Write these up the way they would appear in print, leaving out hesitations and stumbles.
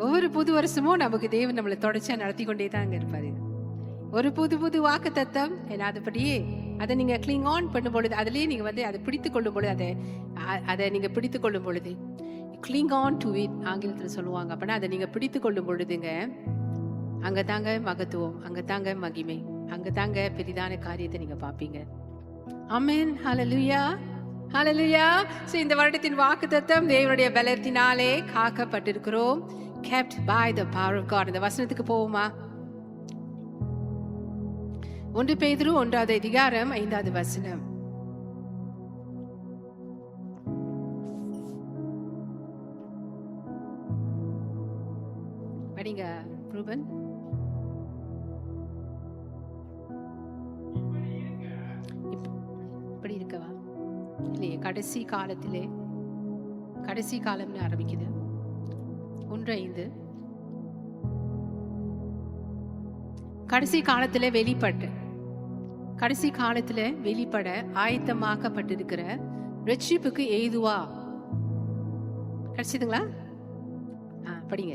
ஒவ்வொரு புது வருஷமும் நமக்கு தேவன் நம்மளை தொடர்ச்சியா நடத்தி கொண்டே தாங்க இருப்பாரு. ஒரு புது புது வாக்கு தத்தம், அதுபடியே அதை நீங்க கிளிங் ஆன் பண்ணும் பொழுது, அதுலயே நீங்க வந்து அதை பிடித்து கொள்ளும் பொழுது, அதை நீங்க பிடித்து கொள்ளும் பொழுது, கிளிங் ஆன் டு இட் ஆங்கிலத்தில் சொல்லுவாங்க. அப்படின்னா அதை நீங்க பிடித்து கொள்ளும் பொழுதுங்க, அங்கதாங்க மகத்துவம், அங்கதாங்க மகிமை, அங்கதாங்க பெரிதான காரியத்தை நீங்க பாப்பீங்க. ஆமென். ஹல்லேலூயா, ஹல்லேலூயா. சோ இந்த வருடத்தின் வாக்குத்தத்தம், தேவனுடைய பலத்தினாலே காக்கப்பட்டிருக்கிறோம். kept by the power of God. இந்த வசனத்துக்கு போவோமா? 1 பேதுரு 1வது அதிகாரம் 5வது வசனம். படிங்க ரூபன். இப்படி இருக்கவா இல்லையே, கடைசி காலத்திலே, கடைசி காலம்னு ஆரம்பிக்குது 1:5. கடைசி காலத்துல வெளிப்பட ஆயத்தமாக்கப்பட்டிருக்கிற ரட்சிப்புக்கு ஏதுவா. கிடைச்சதுங்களா? படிங்க.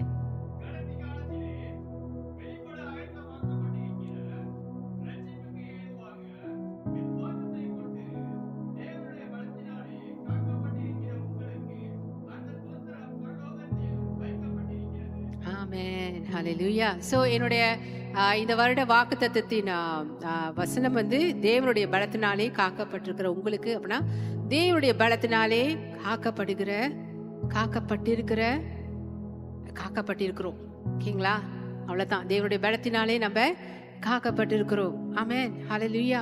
ஆமென். ஹல்லேலூயா. சோ என்னுடைய இந்த வருட வாக்குத்தத்தத்தின் வசனம் வந்து தேவனுடைய பலத்தினாலே காக்கப்பட்டிருக்கிற உங்களுக்கு, அப்படின்னா தேவனுடைய பலத்தினாலே காக்கப்பட்டிருக்கிறோம். ஓகேங்களா? அவ்வளவுதான். தேவனுடைய பலத்தினாலே நம்ம காக்கப்பட்டிருக்கிறோம். ஆமென். ஹல்லேலூயா.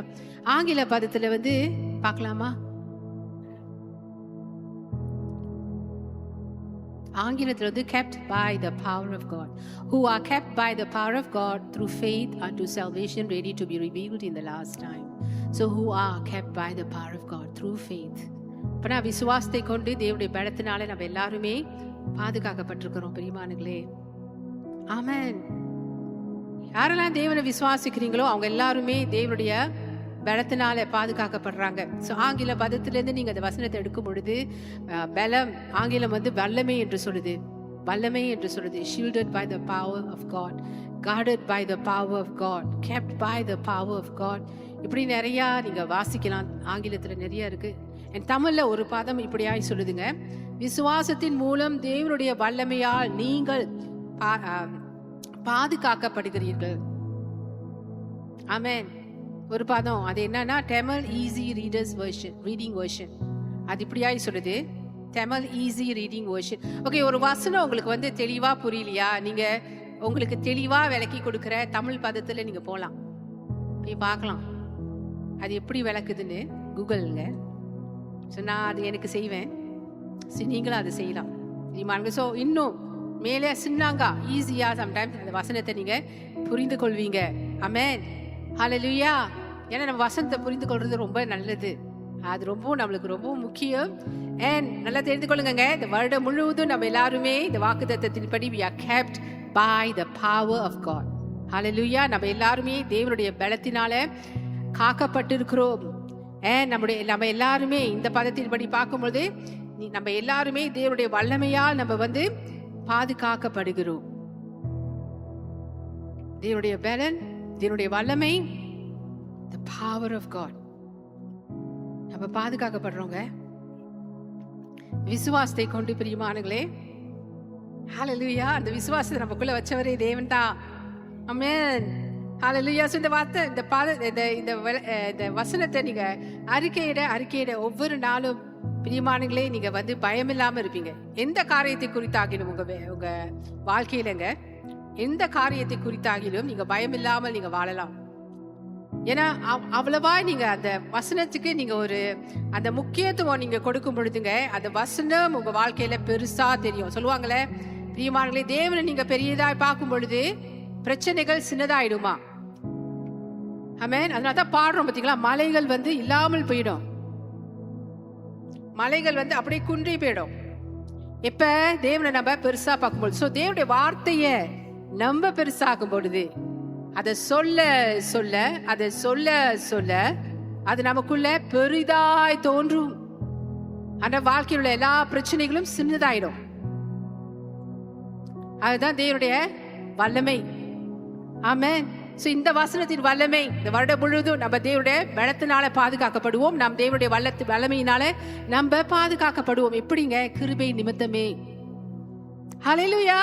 ஆங்கில பதத்துல வந்து பார்க்கலாமா? ஆங்கிலத்தில் வந்து kept by the power of God, who are kept by the power of God through faith unto salvation ready to be revealed in the last time. So who are kept by the power of God through faith. அப்பனா விசுவாசத்தை கொண்டு தேவனுடைய பலத்தினால நம்ம எல்லாருமே பாதுகாக்கப்பட்டிருக்கிறோம் பிரியமானங்களே. ஆமென். யாரெல்லாம் தேவனை விசுவாசிக்கிறீங்களோ அவங்க எல்லாருமே தேவனுடைய பலத்தினால பாதுகாக்கப்படுறாங்க. ஸோ ஆங்கில பதத்திலிருந்து நீங்க அந்த வசனத்தை எடுக்கும் பொழுது, பலம் ஆங்கிலம் வந்து வல்லமை என்று சொல்லுது, வல்லமை என்று சொல்லுது. shielded by the power of God, guarded by the power of God, kept by the power of God. இப்படி நிறைய நீங்க வாசிக்கலாம். ஆங்கிலத்துல நிறைய இருக்கு. என் தமிழ்ல ஒரு பதம் இப்படியாய் சொல்லுதுங்க, விசுவாசத்தின் மூலம் தேவனுடைய வல்லமையால் நீங்கள் பாதுகாக்கப்படுகிறீர்கள். ஆமென். ஒரு பதம், அது என்னன்னா Tamil easy readers version, reading version. அது இப்படியாய் சொல்லுது, Tamil easy reading version. Okay, ஒரு வசனம் உங்களுக்கு வந்து தெளிவா புரியலையா, நீங்க உங்களுக்கு தெளிவா விளக்கி கொடுக்கிற தமிழ் பதத்துல நீங்க போலாம், போய் பார்க்கலாம் அது எப்படி விளக்குதுன்னு கூகுள்ங்க. ஸோ நான் அது எனக்கு செய்வேன், நீங்களும் அதை செய்யலாம். ஸோ இன்னும் மேலே சின்னாங்க ஈஸியா சம்டைம்ஸ் அந்த வசனத்தை நீங்க புரிந்து கொள்வீங்க. ஆமென். ஹல்லேலூயா. ஏன்னா நம்ம வசனத்தை புரிந்து கொள்றது ரொம்ப நல்லது, அது ரொம்ப நம்மளுக்கு ரொம்ப முக்கியம். அண்ட் நல்லா தெரிந்து கொள்ளுங்க, இந்த வருடம் முழுவதும் நம்ம எல்லாருமே இந்த வாக்குத்தத்தத்தின்படி we are kept by the power of God. ஹல்லேலூயா. நம்ம எல்லாருமே தேவனுடைய பலத்தினால காக்கப்பட்டிருக்கிறோம். அண்ட் நம்ம எல்லாருமே இந்த பதத்தின்படி பார்க்கும்போது நம்ம எல்லாருமே தேவனுடைய வல்லமையால் நம்ம வந்து பாதுகாக்கப்படுகிறோம். தேவனுடைய பலன், தேவனுடைய வல்லமை, the power of God, நம்ம பாதுகாக்கப்படுறோங்க விசுவாசத்தை கொண்டு பிரியமானங்களே. ஹல்லேலூயா. அந்த விசுவாசத்தை நமக்குள்ள வச்சவரே தேவன் தான். ஆமென். ஹல்லேலூயா. இந்த வார்த்தை, இந்த வசனத்தை நீங்க அறிக்கையிட ஒவ்வொரு நாளும் பிரியமானங்களே நீங்க வந்து பயம் இல்லாம இருப்பீங்க. எந்த காரியத்தை குறித்தாகிலும் உங்க வாழ்க்கையிலங்க, எந்த காரியத்தை குறித்தாகிலும் நீங்க பயம் இல்லாமல் நீங்க வாழலாம். ஏன்னா அவ்வளவா நீங்க அந்த வசனத்துக்கு நீங்க ஒரு அந்த முக்கியத்துவம் நீங்க கொடுக்கும் பொழுதுங்க, அந்த வசனம் உங்க வாழ்க்கையில பெருசா தெரியும். சொல்லுவாங்களே பிரியமானங்களே, தேவனை நீங்க பெரியதா பார்க்கும் பொழுது பிரச்சனைகள் சின்னதாயிடுமா. ஆமென். அதனாலதான் பாடுறோம் பாத்தீங்களா, மலைகள் வந்து இல்லாமல் போயிடும், மலைகள் வந்து அப்படியே குன்றி போயிடும். எப்ப தேவனை நம்ம பெருசா பார்க்கும்போது, சோ தேவனுடைய வார்த்தைய நம்ம பெருசாக்கும் பொழுது, அதை சொல்ல அது நமக்குள்ள பெரிதாய் தோன்றும். அந்த வாழ்க்கையில் உள்ள எல்லா பிரச்சனைகளும் சின்னதாயிடும். அதுதான் தேவனுடைய வல்லமை. ஆமென். சோ இந்த வசனத்தின் வல்லமை இந்த வருடம் முழுவதும் நம்ம தேவனுடைய பலத்தினால பாதுகாக்கப்படுவோம். நாம் தேவனுடைய வல்லமையினால நம்ம பாதுகாக்கப்படுவோம். எப்படிங்க? கிருபை நிமித்தமே. ஹல்லேலூயா.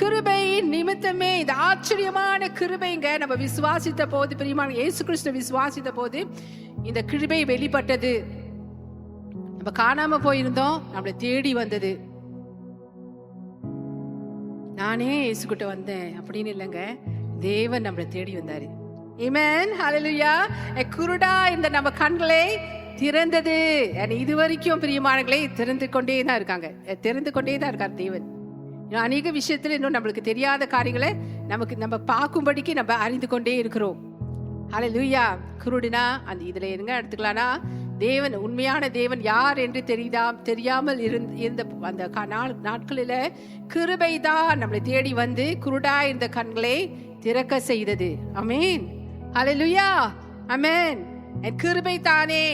கிருபை நிமித்தமே. இந்த ஆச்சரியமான கிருபைங்க. நம்ம விசுவாசித்த போது, பிரியமான இயேசு கிறிஸ்து விசுவாசித்த போது இந்த கிருபை வெளிப்பட்டது. நம்ம காணாம போயிருந்தோம், நம்மளை தேடி வந்தது. நானே இயேசுகிட்ட வந்தேன் அப்படின்னு இல்லைங்க, தேவன் நம்மளை தேடி வந்தாரு. ஆமென். ஹல்லேலூயா. குருடா இந்த நம்ம கண்களை திறந்தது. இது வரைக்கும் பிரியமானங்களே திறந்து கொண்டே தான் இருக்காங்க, திறந்து கொண்டே தான் இருக்கார் தேவன். அநேக விஷயத்துல இன்னும் நம்மளுக்கு தெரியாத காரியங்களை நம்ம பார்க்கும்படிக்கு நம்ம அறிந்து கொண்டே இருக்கிறோம். ஹல்லேலூயா. குருடுனா அந்த இதுல எங்க எடுத்துக்கலாம்னா, தேவன் உண்மையான தேவன் யார் என்று தெரியாமல் இருந்த அந்த நாட்களில கிருபை தான் நம்மளை தேடி வந்து குருடா இருந்த கண்களை திறக்க செய்தது. ஆமென். ஹல்லேலூயா. ஆமென். கிருபை தானே,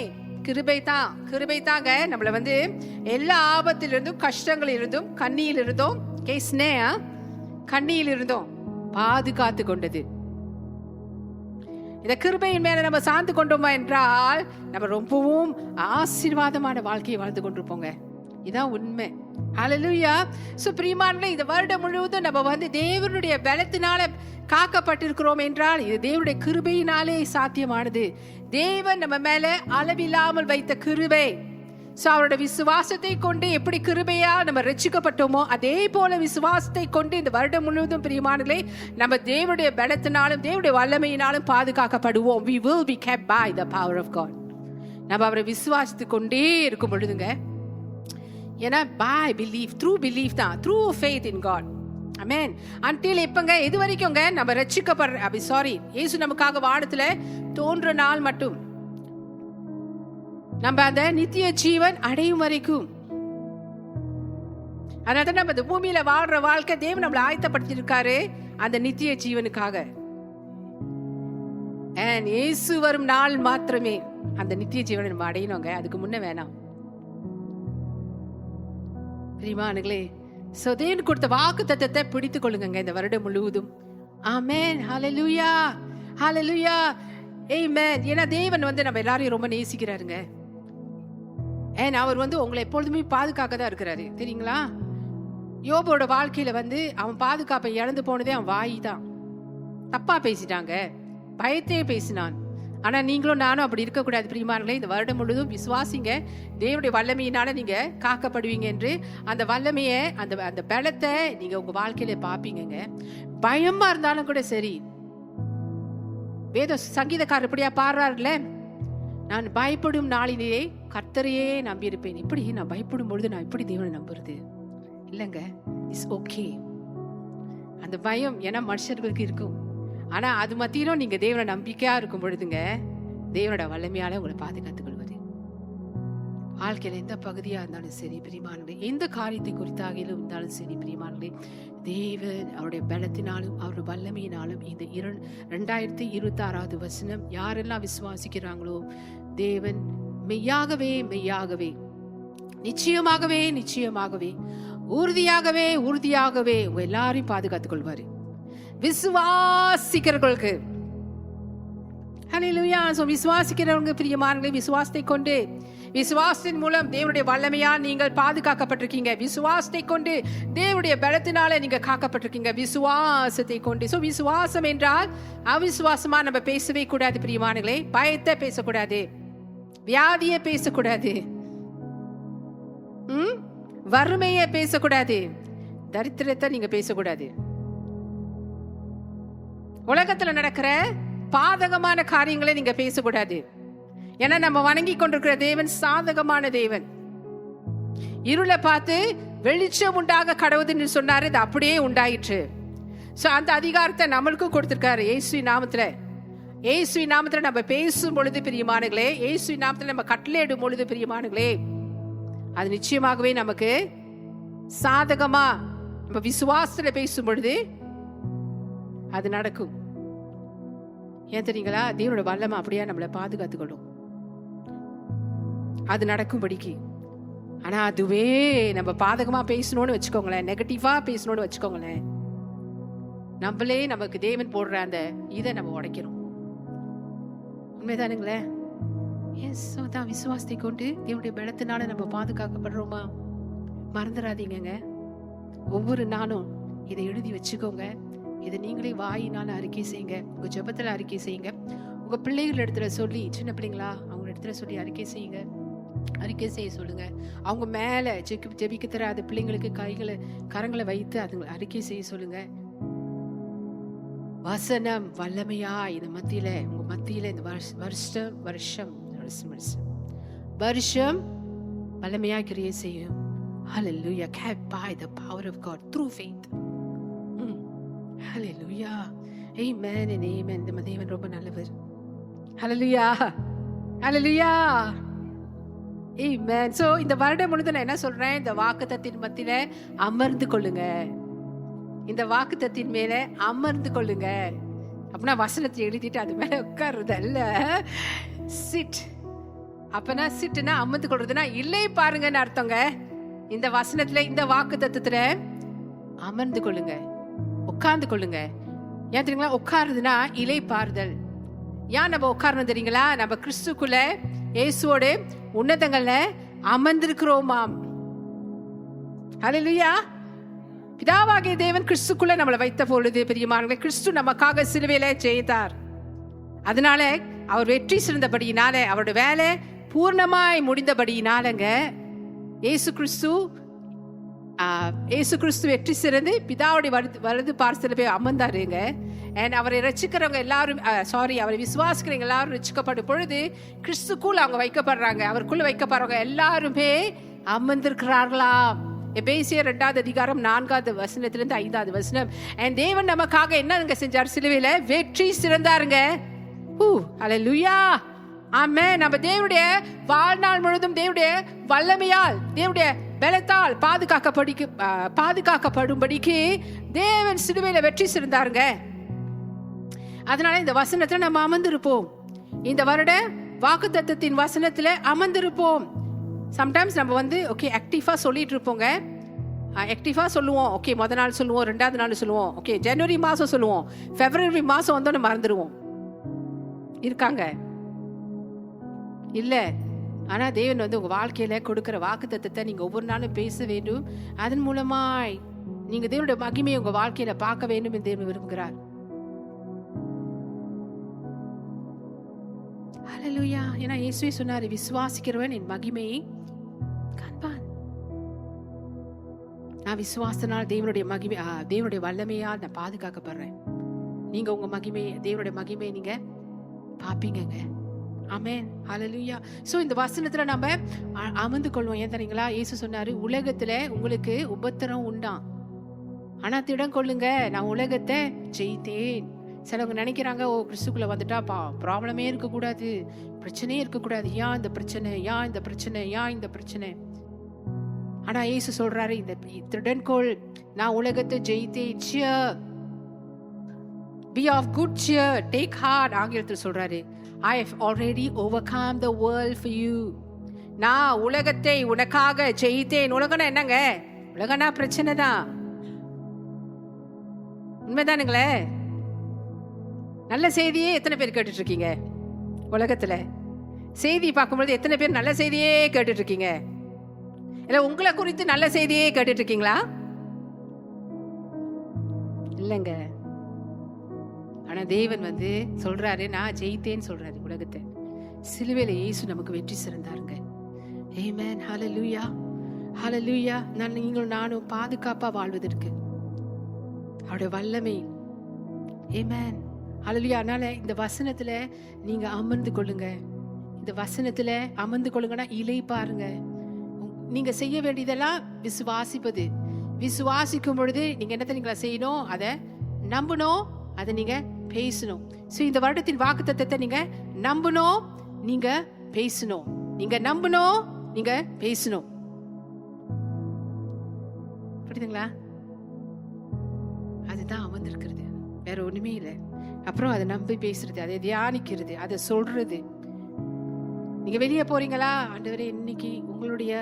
கிருபை தாங்க நம்மளை வந்து எல்லா ஆபத்திலிருந்தும், கஷ்டங்களிலிருந்தும், கண்ணியிலிருந்தும், கண்ணியிலிருந்தும் பாதுகாத்து கொண்டது. இந்த கிருபையின் மேல நம்ம சார்ந்து கொண்டோமா என்றால் நம்ம ரொம்பவும் ஆசீர்வாதமான வாழ்க்கையை வாழ்ந்து கொண்டிருப்போங்க. இதான் உண்மை. ஹல்லேலூயா. சோ பிரியமானவர்களே, இந்த வருடம் முழுவதும் நம்ம வந்து தேவனுடைய பலத்தினால காக்கப்பட்டிருக்கிறோம் என்றால் இது தேவனுடைய கிருபையினாலே சாத்தியமானது. தேவன் நம்ம மேல அளவில்லாமல் வைத்த கிருபை. சோ அவருடைய விசுவாசத்தை கொண்டு எப்படி கிருபையா நம்ம ரட்சிக்கப்பட்டோமோ அதே போல விசுவாசத்தை கொண்டு இந்த வருடம் முழுவதும் பிரியமானவர்களே நம்ம தேவனுடைய பலத்தினாலும் தேவனுடைய வல்லமையினாலும் பாதுகாக்கப்படுவோம். We will be kept by the power of God. நம்ம அவரை விசுவாசித்து கொண்டே இருக்கும் பொழுதுங்க, ஏன்னா by belief, through belief தான், through faith in God. Amen. Until எப்பங்க இது வரைக்கும்ங்க நம்ம ரட்சிக்கப்படுற இயேசு நமக்காக வானத்துல தோன்ற நாள் மட்டும் நம்ம அந்த நித்திய ஜீவன் அடையும் வரைக்கும். அதனால நம்ம இந்த பூமியில வாழ்ற வாழ்க்கை தேவன் நம்மளை ஆயத்தப்படுத்தி இருக்காரு அந்த நித்திய ஜீவனுக்காக. இயேசு வரும் நாள் மாத்திரமே அந்த நித்திய ஜீவனை நம்ம அடையணுங்க, அதுக்கு முன்ன வேணாம். பிரியமானங்களே, சோ தேவன் கொடுத்த வாக்கு தத்தத்தை பிடித்துக் கொள்ளுங்க இந்த வருடம் முழுவதும். ஆமென். ஹல்லேலூயா. ஹல்லேலூயா. ஆமென். ஏன்னா தேவன் வந்து நம்ம எல்லாரையும் ரொம்ப நேசிக்கிறாருங்க. அவர் வந்து உங்களை எப்பொழுதுமே பாதுகாக்க தான் இருக்கிறாரு, தெரியுங்களா? யோபோட வாழ்க்கையில வந்து அவன் பாதுகாப்பை இழந்து போனதே அவன் வாய் தான். தப்பா பேசிட்டாங்க, பயத்தையே பேசினான். ஆனா நீங்களும் நானும் அப்படி இருக்கக்கூடாது பிரியமானவர்களே. இந்த வருடம் முழுவதும் விசுவாசிங்க, தேவனுடைய வல்லமையினால நீங்க காக்கப்படுவீங்க என்று. அந்த வல்லமையை அந்த பலத்தை நீங்க உங்க வாழ்க்கையில பாப்பீங்க. பயமா இருந்தாலும் கூட சரி, வேத சங்கீதக்காரர் இப்படியா பாடுறாருல, நான் பயப்படும் நாளிலேயே கர்த்தரையே நம்பி இருப்பேன். இப்படி நான் பயப்படும் பொழுது நான் இப்படி தேவனை நம்புறது இல்லைங்க. It's okay. அந்த பயம் ஏன்னா மனுஷர்களுக்கு இருக்கும். ஆனா அது மத்தியிலும் நீங்க தேவனை நம்பிக்கையா இருக்கும் பொழுதுங்க தேவனோட வல்லமையால உங்களை பாதுகாத்துக் கொள்வது. வாழ்க்கையில எந்த பகுதியா இருந்தாலும் சரி பிரியமானவர்களே, எந்த காரியத்தை குறித்தாகிலும் இருந்தாலும் சரி பிரியமானவர்களே, தேவன் அவருடைய பலத்தினாலும் அவருடைய வல்லமையினாலும் இந்த 2026 வசனம் யாரெல்லாம் விசுவாசிக்கிறாங்களோ தேவன் மெய்யாகவே மெய்யாகவே நிச்சயமாகவே நிச்சயமாகவே உறுதியாகவே உறுதியாகவே உங்க எல்லாரையும் பாதுகாத்துக் கொள்வாரு விசுவாசிக்கிறவர்களுக்கு. ஹல்லேலூயா. சோ விசுவாசிக்கிறவங்க பிரியமானவர்களே, விசுவாசத்தை கொண்டு, விசுவாசத்தின் மூலம் தேவனுடைய வல்லமையால் நீங்கள் பாதுகாக்கப்பட்டிருக்கீங்க. விசுவாசத்தை கொண்டு தேவனுடைய பலத்தினால நீங்க காக்கப்பட்டிருக்கீங்க. விசுவாசத்தை கொண்டு. சோ விசுவாசம் என்றால் அவிசுவாசமா நம்ம பேசவே கூடாது பிரியமானவர்களே. பயத்தை பேசக்கூடாது, வியாதியை பேசக்கூடாது, வறுமையை பேசக்கூடாது, தரித்திரத்தை நீங்க பேசக்கூடாது. உலகத்துல நடக்கிற பாதகமான காரியங்களை நீங்க பேசக்கூடாது. ஏன்னா நம்ம வணங்கி கொண்டிருக்கிற தேவன் சாதகமான தேவன். இருளை பார்த்து வெளிச்சம் உண்டாக கடவுதுன்னு சொன்னாரு, இது அப்படியே உண்டாயிற்று. சோ அந்த அதிகாரத்தை நம்மளுக்கும் கொடுத்திருக்காரு இயேசுவின் நாமத்துல. இயேசுவின் நாமத்துல நம்ம பேசும் பொழுது பிரியமானங்களே, இயேசுவின் நாமத்துல நம்ம கட்டளையிடும் பொழுது பிரியமானங்களே, அது நிச்சயமாகவே நமக்கு சாதகமா நம்ம விசுவாசத்துல பேசும் பொழுது அது நடக்கும். ஏன் தெரியுங்களா? தேவனோட வல்லமை அப்படியே நம்மளை பாதுகாத்துக்கொள்ளும். அது நடக்கும்படிக்கு ஆனா அதுவே நம்ம பாதகமா பேசணும்னு வச்சுக்கோங்களேன், நெகட்டிவா பேசணும்னு வச்சுக்கோங்களேன், நம்மளே நமக்கு தேவன் போடுற அந்த இதை நம்ம உடைக்கிறோம். உண்மைதானுங்களே? எஸ், அதான் விசுவாசத்தை கொண்டு தேவனுடைய பலத்தினால நம்ம பாதுகாக்கப்படுறோமா? மறந்துடாதீங்க. ஒவ்வொரு நாளும் இதை எழுதி வச்சுக்கோங்க. இதை நீங்களே வாயினால அறிக்கை செய்யுங்க, உங்க ஜெபத்துல அறிக்கை செய்யுங்க, உங்க பிள்ளைகள் இடத்துல சொல்லி, சின்ன பிள்ளைங்களா அவங்க இடத்துல சொல்லி அறிக்கை செய்யுங்க, அறிக்கை செய்ய சொல்லுங்க. அவங்க மேல ஜெபிக்க தராத பிள்ளைங்களுக்கு கரங்களை வைத்து அது அறிக்கை செய்ய சொல்லுங்க. வசனம் வல்லமையா இந்த மத்தியில, உங்க மத்தியில இந்த வருஷம் வல்லமையா கிரியை செய்யும். Hallelujah, kept by the power of God through faith. Hallelujah, amen and amen. நம்ம தேவன் ரொம்ப நல்லவர். Hallelujah, hallelujah, amen. So இந்த வருடம் முழுதும் நான் என்ன சொல்றேன், இந்த வாக்குத்தத்தின் மத்தியில அமர்ந்து கொள்ளுங்க, இந்த வாக்குத்தத்தின் மேல அமர்ந்து கொள்ளுங்க. அப்படின்னா வசனத்தை எழுதிட்டு அது மேல உட்கார்றது அல்ல, சிட். அப்பனா சிட்னா அமர்ந்து கொள்றதுன்னா இல்லை பாருங்கன்னு அர்த்தங்க. இந்த வசனத்துல, இந்த வாக்குத்தத்தத்துல அமர்ந்து கொள்ளுங்க, உட்கார்ந்து கொள்ளுங்க. ஏன் தெரியுங்களா? உட்காருதுன்னா இலை பாறுதல். ஏன் நம்ம உட்காரணும் தெரியுங்களா? நம்ம கிறிஸ்துக்குள்ள இயேசுவோட உன்னதங்கள்ல அமர்ந்திருக்கிறோமாம். ஹல்லேலூயா. பிதாவாகிய தேவன் கிறிஸ்துக்குள்ள நம்மளை வைத்த பொழுது பெரியமானங்களே, கிறிஸ்து நமக்காக சிலுவையில ஜெயித்தார். அதனால அவர் வெற்றி சிறந்தபடியினால, அவருடைய வேலை பூர்ணமாய் முடிந்தபடியினாலங்க, இயேசு கிறிஸ்து வெற்றி சிறந்து பிதாவுடைய வலது பார்சல போய் அமர்ந்தாருங்க. அண்ட் அவரை ரசிக்கிறவங்க எல்லாரும், அவரை விசுவாசிக்கிறவங்க எல்லாரும் ரசிக்கப்படும் பொழுது கிறிஸ்துக்குள்ள அவங்க வைக்கப்படுறாங்க. அவருக்குள்ள வைக்கப்படுறவங்க எல்லாருமே அமர்ந்திருக்கிறார்களாம். எபேசியர் 2வது அதிகாரம் 4வது வசனத்திலிருந்து 5வது வசனம். அண்ட் தேவன் நமக்காக என்னங்க செஞ்சார்? சிலுவையில வெற்றி சிறந்தாருங்க. ஹல்லேலூயா, ஆமென். நம்ம தேவனுடைய வாழ்நாள் முழுதும் தேவனுடைய வல்லமையால், தேவனுடைய பலத்தால் பாதுகாக்கப்படும்படிக்கு தேவன் சிலுவையில வெற்றி சிறந்தாருங்க. அதனால இந்த வசனத்துல நம்ம அமர்ந்திருப்போம். இந்த வருட வாக்குத்தத்தத்தின் வசனத்துல அமர்ந்திருப்போம். சம்டைம்ஸ் நம்ம ஓகே ஆக்டிவா சொல்லிட்டு இருப்போங்க, ஆக்டிவா சொல்லுவோம். ஓகே, முதல் நாள் சொல்லுவோம், 2வது நாள் சொல்லுவோம், ஓகே ஜனவரி மாசம் சொல்லுவோம், பிப்ரவரி மாசம் வந்தோன்னு மறந்துடுவோம். இருக்காங்க இல்ல? ஆனா தேவன் உங்க வாழ்க்கையில கொடுக்கிற வாக்குத்தத்தத்தை நீங்க ஒவ்வொரு நாளும் பேச வேண்டும். அதன் மூலமாய் நீங்க தேவனுடைய மகிமையை உங்க வாழ்க்கையில பார்க்க வேண்டும் என்று தேவன் விரும்புகிறார். ஹல்லேலூயா. ஏன்னா இயேசுவே சொன்னாரு, விசுவாசிக்கிறவன் என் மகிமையை காண்பான். நான் விசுவாசனால் தேவனுடைய மகிமை, தேவனுடைய வல்லமையால் நான் பாதுகாக்கப்படுறேன். நீங்க உங்க மகிமை, தேவனுடைய மகிமையை நீங்க பாப்பீங்க. ஆமென், ஹல்லேலூயா. சோ இந்த வசனத்துல நம்ம அமர்ந்து கொள்வோம். ஏன் தெரியுங்களா? இயேசு சொன்னாரு, உலகத்துல உங்களுக்கு உபத்திரம் உண்டாம், ஆனா திடம் கொள்ளுங்க, நான் உலகத்தை ஜெயித்தேன். சிலவங்க நினைக்கிறாங்க, கிறிஸ்துக்குள்ள வந்துட்டா ப்ராப்ளமே இருக்கக்கூடாது, பிரச்சனையே இருக்கக்கூடாது. ஏன் இந்த பிரச்சனை, ஏன் இந்த பிரச்சனை, ஏன் இந்த பிரச்சனை? ஆனா இயேசு சொல்றாரு, இந்த திடன்கொள், நான் உலகத்தை ஜெயித்தேன். cheer, be of good cheer, take heart. ஆங்கிலத்தில் சொல்றாரு, I have already overcome the world for you. நான் உலகத்தை உனக்காக ஜெயித்தேன். உலகம்னா என்னங்க? உலகம்னா பிரச்சனை தான். உண்மைதானுங்களே? நல்ல செய்தியே எத்தனை பேர் கேட்டுட்டு இருக்கீங்க? உலகத்துல செய்தி பார்க்கும்போது எத்தனை பேர் நல்ல செய்தியே கேட்டுட்டு இருக்கீங்க? இல்ல உங்களை குறித்து நல்ல செய்தியே கேட்டுட்டு இருக்கீங்களா? இல்லங்க. ஆனா தேவன் சொல்றாரு, நான் ஜெயித்தேன்னு சொல்றாரு உலகத்தை. சிலுவையில இயேசு நமக்கு வெற்றி சிறந்தாருங்க. ஆமென், ஹல்லேலூயா, ஹல்லேலூயா. நீங்களும் நானும் பாதுகாப்பா வாழ்வதற்கு அவருடைய வல்லமை. ஆமென், ஹல்லேலூயா. அதனால இந்த வசனத்துல நீங்க அமர்ந்து கொள்ளுங்க. இந்த வசனத்துல அமர்ந்து கொள்ளுங்கன்னா இலை பாருங்க. நீங்க செய்ய வேண்டியதெல்லாம் விசுவாசிப்பது. விசுவாசிக்கும் பொழுது நீங்க என்ன தெரியுங்களா செய்யணும்? அதை நம்பணும், அதை நீங்க பேசணும். சோ இந்த வருடத்தின் வாக்குத்தத்தத்தை நீங்க நம்பணும், நீங்க பேசணும். நீங்க நம்பணும், நீங்க பேசணும். புரியுதுங்களா? அதுதான் அமர்ந்திருக்கிறது, வேற ஒண்ணுமே இல்லை. அப்புறம் அதை நம்பி பேசுறது, அதை தியானிக்கிறது, அதை சொல்றது. நீங்க வெளியே போறீங்களா? ஆண்டவரே, இன்னைக்கு உங்களுடைய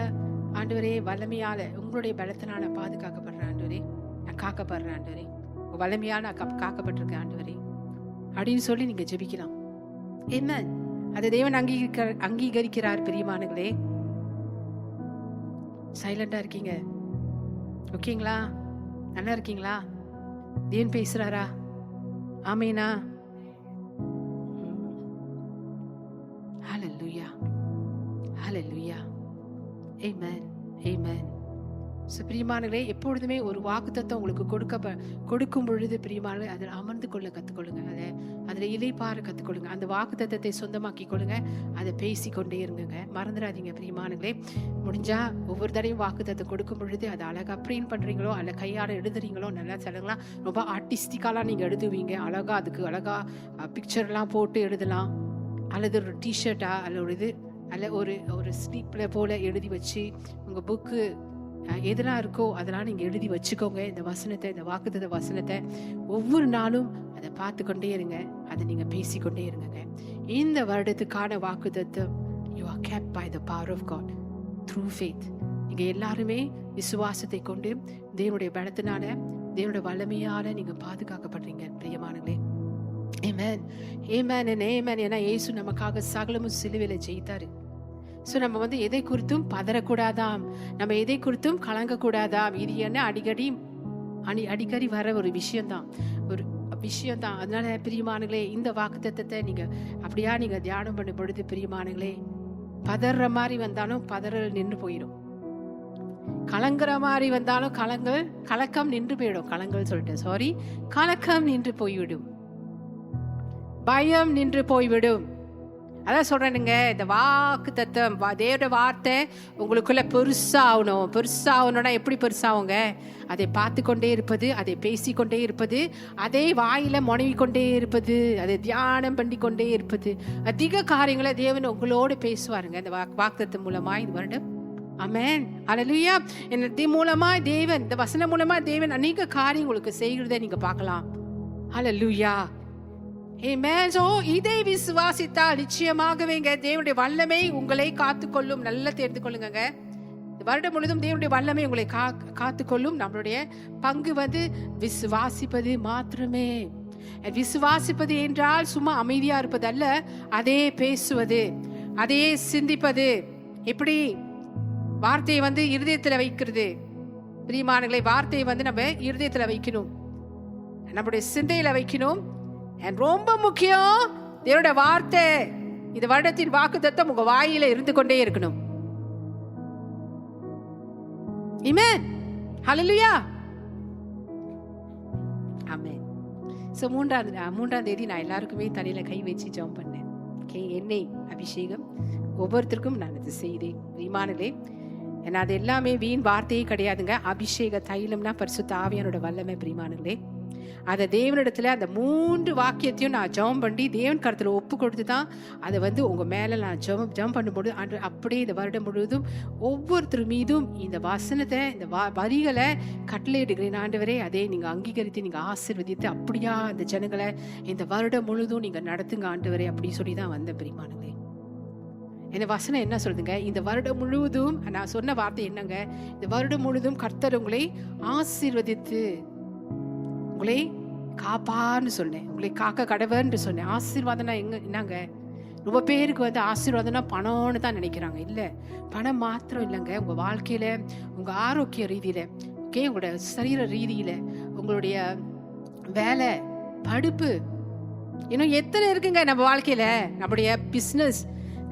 ஆண்டவரே வல்லமையால உங்களுடைய பலத்தினால நான் பாதுகாக்கப்படுறேன் ஆண்டவரே, நான் காக்கப்படுறேன் ஆண்டவரே, உங்க வல்லமையால நான் காக்கப்பட்டிருக்கேன் ஆண்டவரே அப்படின்னு சொல்லி நீங்க ஜெபிக்கலாம். என்ன அதை தேவன் அங்கீகரிக்கிறார். பிரியமானங்களே, சைலண்டா இருக்கீங்க, ஓகேங்களா? நல்லா இருக்கீங்களா? தேவன் பேசுறாரா? ஆமேனா? ஹல்லேலூயா, ஹல்லேலூயா, ஆமென், ஆமென். பிரியமானங்களே, எப்பொழுதுமே ஒரு வாக்குத்தத்தம் உங்களுக்கு கொடுக்கும் பொழுது பிரியமானங்களே, அதில் அமர்ந்து கொள்ள கற்றுக்கொள்ளுங்க. அதில் இலைப்பார கற்றுக்கொள்ளுங்க. அந்த வாக்குத்தத்தத்தை சொந்தமாக்கி கொள்ளுங்க. அதை பேசிக்கொண்டே இருங்க, மறந்துடாதீங்க. பிரியமானங்களே, முடிஞ்சா ஒவ்வொரு தடையும் வாக்குத்தத்தம் கொடுக்கும் பொழுது அதை அழகாக பிரிண்ட் பண்ணுறீங்களோ அல்ல கையால் எழுதுறீங்களோ, நல்லா சொல்லுங்களா, ரொம்ப ஆர்டிஸ்டிக்காலாம் நீங்கள் எழுதுவீங்க. அழகாக அதுக்கு அழகாக பிக்சர்லாம் போட்டு எழுதலாம். அல்லது ஒரு டிஷர்ட்டா அல்ல ஒரு இது அல்ல ஒரு ஸ்லீப்பில் போல் எழுதி வச்சு உங்கள் புக்கு எதெல்லாம் இருக்கோ அதெல்லாம் நீங்கள் எழுதி வச்சுக்கோங்க. இந்த வசனத்தை, இந்த வாக்குத்தத்த வசனத்தை ஒவ்வொரு நாளும் அதை பார்த்து கொண்டே இருங்க. அதை நீங்கள் பேசிக்கொண்டே இருங்க. இந்த வருடத்துக்கான வாக்குத்தத்தம், you are kept by the power of God through faith. நீங்கள் எல்லாருமே விசுவாசத்தை கொண்டு தேவனுடைய பலத்தினால, தேவனுடைய வல்லமையால நீங்கள் பாதுகாக்கப்படுறீங்க. பிரியமானங்களே, ஆமென், ஆமென், ஆமென். ஏன்னா இயேசு நமக்காக சகலமும் சிலுவையில ஜெயித்தாரு. ஸோ நம்ம எதை குறித்தும் பதறக்கூடாதாம், நம்ம எதை குறித்தும் கலங்கக்கூடாதாம். இது என்ன அடிக்கடி வர ஒரு விஷயம்தான். அதனால பிரியமானங்களே, இந்த வாக்குத்தத்தத்தை நீங்க அப்படியா நீங்க தியானம் பண்ணும் பொழுது பிரியமானங்களே, பதற மாதிரி வந்தாலும் பதறல் நின்று போயிடும். கலங்குற மாதிரி வந்தாலும் கலக்கம் நின்று போயிடும். கலக்கம் நின்று போய்விடும். பயம் நின்று போய்விடும். அதான் சொல்றேனுங்க, இந்த வாக்குத்தத்தம், தேவனுடைய வார்த்தை உங்களுக்குள்ள பெருசாகணும்னா எப்படி பெருசாகுங்க? அதை பார்த்து கொண்டே இருப்பது, அதை பேசிக்கொண்டே இருப்பது, அதை வாயில முனைவிக்கொண்டே இருப்பது, அதை தியானம் பண்ணி கொண்டே இருப்பது. அதிக காரியங்களை தேவன் உங்களோடு பேசுவாருங்க இந்த வாக்குத்தத்தம் மூலமா இந்த வருடம். ஆமென், ஹல்லேலூயா. இந்த மூலமா தேவன், இந்த வசனம் மூலமா தேவன் அநேக காரியம் உங்களுக்கு செய்கிறதை நீங்க பார்க்கலாம். ஹல்லேலூயா, ஆமென். சோ இதை விசுவாசித்தால் நிச்சயமாகவே தேவனுடைய வல்லமை உங்களை காத்துக்கொள்ளும். நல்லா தெரிந்து கொள்ளுங்க, இந்த வருடம் முழுதும் தேவனுடைய வல்லமை உங்களை காத்துக்கொள்ளும். நம்மளுடைய பங்கு விசுவாசிப்பது மாத்திரமே. விசுவாசிப்பது என்றால் சும்மா அமைதியா இருப்பது அல்ல, அதே பேசுவது, அதே சிந்திப்பது. எப்படி வார்த்தையை இருதயத்துல வைக்கிறது? பிரியமானங்களே, வார்த்தையை நம்ம இருதயத்துல வைக்கணும், நம்முடைய சிந்தையில வைக்கணும். ரொம்ப முக்கியம், தேவனுடைய வார்த்தை, இந்த வருடத்தின் வாக்குத்தத்தம் உங்க வாயில இருந்து கொண்டே இருக்கணும். ஆமென், ஹல்லேலூயா, ஆமென். சோ மூன்றாம் தேதி நான் எல்லாருக்குமே தலையில கை வச்சு ஜெபம் பண்ணேன். எண்ணெய் அபிஷேகம் ஒவ்வொருத்தருக்கும் நான் அது செய்தேன். பிரியமானங்களே, ஏன்னா அது எல்லாமே வீண் வார்த்தையே கிடையாதுங்க. அபிஷேக தைலம்னா பரிசுத்த ஆவியானோட வல்லமை. பிரியமானங்களே, அதை தேவனிடத்துல அந்த 3 வாக்கியத்தையும் நான் ஜெபம் பண்ணி தேவன் கருத்துல ஒப்பு கொடுத்து தான் அதை உங்க மேல நான் ஜெபம் பண்ணும்போது அப்படியே இந்த வருடம் முழுவதும் ஒவ்வொருத்தர் மீதும் இந்த வசனத்தை, இந்த வரிகளை கட்டளையிடுகிறேன். ஆண்டவரே, அதை நீங்க அங்கீகரித்து நீங்க ஆசீர்வதித்து அப்படியா அந்த ஜனங்களை இந்த வருடம் முழுவதும் நீங்க நடத்துங்க ஆண்டவரே, அப்படி சொல்லி தான் வந்த. பிரியமானங்களே, இந்த வசனம் என்ன சொல்லுதுங்க? இந்த வருடம் முழுவதும் நான் சொன்ன வார்த்தை என்னங்க? இந்த வருடம் முழுவதும் கர்த்தர் உங்களை ஆசீர்வதித்து உங்களை காப்பான்னு சொன்னேன், உங்களை காக்க கடவன்னு சொன்னேன். ஆசீர்வாதம்னா என்னங்க? ரொம்ப பேருக்கு ஆசீர்வாதம்னா பணம்னு தான் நினைக்கிறாங்க. இல்லை, பணம் மாத்திரம் இல்லைங்க. உங்க வாழ்க்கையில, உங்க ஆரோக்கிய ரீதியில, உங்களோட சரீர ரீதியில, உங்களுடைய வேலை, படிப்பு, இன்னும் எத்தனை இருக்குங்க நம்ம வாழ்க்கையில. நம்முடைய பிசினஸ்,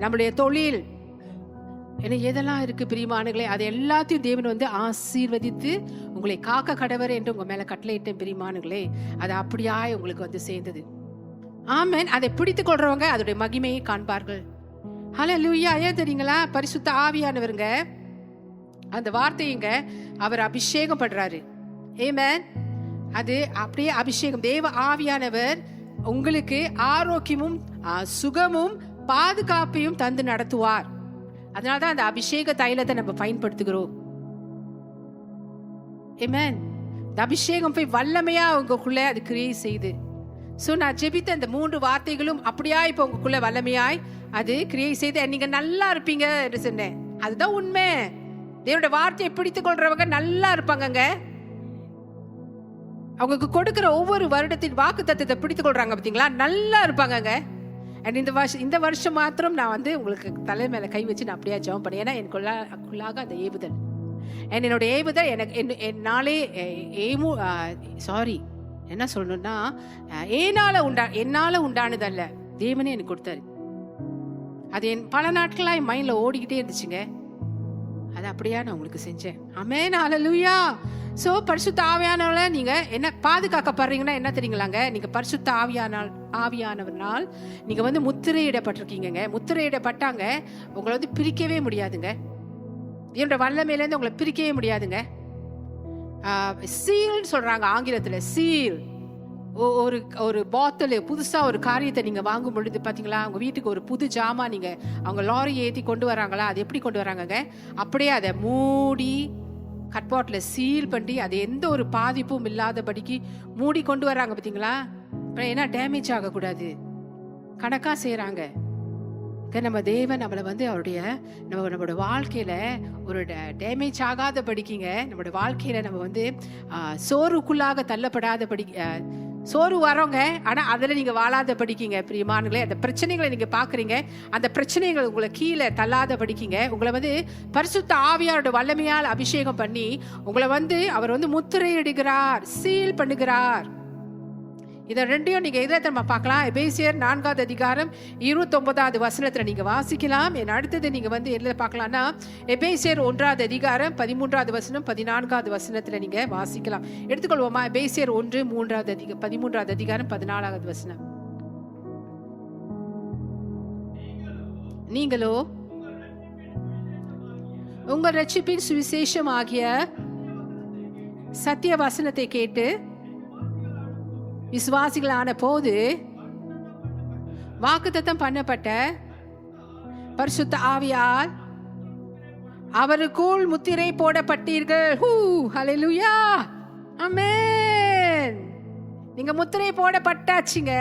நம்முடைய தொழில், ஏன்னா எதெல்லாம் இருக்கு பிரியமானங்களே, அது எல்லாத்தையும் தேவன் ஆசீர்வதித்து உங்களை காக்க கடவர் என்று உங்க மேல கட்டளையிட்ட. பிரியமானங்களே, அது அப்படியா உங்களுக்கு சேர்ந்தது. ஆமென். அதை பிடித்து கொள்றவங்க அதோடைய மகிமையை காண்பார்கள். ஹல்லேலூயா. ஏன் தெரியுங்களா? பரிசுத்த ஆவியானவருங்க அந்த வார்த்தையுங்க அவர் அபிஷேகம் பண்றாரு. ஆமென். அது அப்படியே அபிஷேகம். தேவ ஆவியானவர் உங்களுக்கு ஆரோக்கியமும் சுகமும் பாதுகாப்பையும் தந்து நடத்துவார். அதனாலதான் அந்த அபிஷேக தைலத்தை நம்ம பயன்படுத்துகிறோம். ஆமென். இந்த அபிஷேகம் போய் வல்லமையா உங்களுக்குள்ள அது கிரியை செய்து. சோ நான் ஜெபித்த அந்த 3 வார்த்தைகளும் அப்படியா இப்ப உங்களுக்குள்ள வல்லமையாய் அது கிரியை செய்து நீங்க நல்லா இருப்பீங்க என்று சொன்னேன். அதுதான் உண்மை. தேவனுடைய வார்த்தையை பிடித்துக் கொள்றவங்க நல்லா இருப்பாங்கங்க. அவங்களுக்கு கொடுக்கிற ஒவ்வொரு வருடத்தின் வாக்கு தத்தத்தை பிடித்துக் கொள்றாங்க பார்த்தீங்களா, நல்லா இருப்பாங்கங்க. அண்ட் இந்த வருஷம் மாத்திரம் நான் வந்து உங்களுக்கு தலை மேல கை வச்சு நான் அப்படியே ஜெபம் பண்ணேன். ஏன்னா எனக்குள்ளாக அந்த ஏவுதல், என்னோட ஏவுதல் எனக்கு என்னாலே என்ன சொல்லணும்னா, என்னால உண்டானதல்ல, தேவனே எனக்கு கொடுத்தாரு. அது பல நாட்களா என் மைண்ட்ல ஓடிக்கிட்டே இருந்துச்சுங்க. அது அப்படியா நான் உங்களுக்கு செஞ்சேன். ஆமென், ஹல்லேலூயா. சோ பரிசுத்த ஆவியானவரை நீங்க என்ன பாதுகாக்கப்படுறீங்கன்னா என்ன தெரியுங்களாங்க, நீங்க பரிசுத்த ஆவியானவரால் நீங்க வந்து முத்திரையிடப்பட்டிருக்கீங்க. முத்திரையிடப்பட்டாங்க, உங்களை வந்து பிரிக்கவே முடியாதுங்க. என்னோட வல்லமையில இருந்து உங்களை பிரிக்கவே முடியாதுங்க. சீல் சொல்றாங்க ஆங்கிலத்துல, சீல். ஒரு பாட்டில் புதுசா ஒரு காரியத்தை நீங்க வாங்கும் பொழுது பாத்தீங்களா, உங்க வீட்டுக்கு ஒரு புது ஜாமா நீங்க அவங்க லாரி ஏத்தி கொண்டு வராங்களா, அது எப்படி கொண்டு வராங்க, அப்படியே அதை மூடி கட்பாட்டில் சீல் பண்ணி அது எந்த ஒரு பாதிப்பும் இல்லாதபடிக்கு மூடி கொண்டு வராங்க பார்த்தீங்களா. ஏன்னா டேமேஜ் ஆகக்கூடாது கணக்கா செய்யறாங்க. நம்ம தேவன் நம்மளை வந்து அவருடைய நம்மளோட வாழ்க்கையில ஒரு டேமேஜ் ஆகாத படிக்கிங்க, நம்மளோட வாழ்க்கையில நம்ம வந்து சோறுக்குள்ளாக தள்ளப்படாத சோறு வரோங்க, ஆனா அதுல நீங்க வாழாத படிக்கிங்க பிரியமானங்களே. அந்த பிரச்சனைகளை நீங்க பாக்குறீங்க, அந்த பிரச்சனைகள் உங்களை கீழே தள்ளாத படிக்கிங்க. உங்களை வந்து பரிசுத்த ஆவியாரோட வல்லமையால் அபிஷேகம் பண்ணி உங்களை வந்து அவர் வந்து முத்திரையிடுகிறார், சீல் பண்ணுகிறார். இதை ரெண்டையும் நீங்க எதை நம்ம பார்க்கலாம், எபேசியர் 4வது அதிகாரம் 29வது வசனத்துல நீங்க வாசிக்கலாம். அடுத்தது நீங்க வந்து எதுல பார்க்கலாம்னா, எபேசியர் 1வது அதிகாரம் 13வது வசனம் 14வது வசனத்துல நீங்க வாசிக்கலாம். எடுத்துக்கொள்வோமா? எபேசியர் 13வது அதிகாரம் 14வது வசனம். நீங்களோ உங்கள் ரட்சிப்பின் சுவிசேஷம் ஆகிய சத்திய வசனத்தை கேட்டு விசுவாசிகளான போது வாக்குத்தத்தம் பண்ணப்பட்ட பரிசுத்த ஆவியால் அவருக்குள் முத்திரை போடப்பட்டீர்கள். ஹல்லேலூயா, ஆமென். நீங்க முத்திரை போடப்பட்டாச்சுங்க.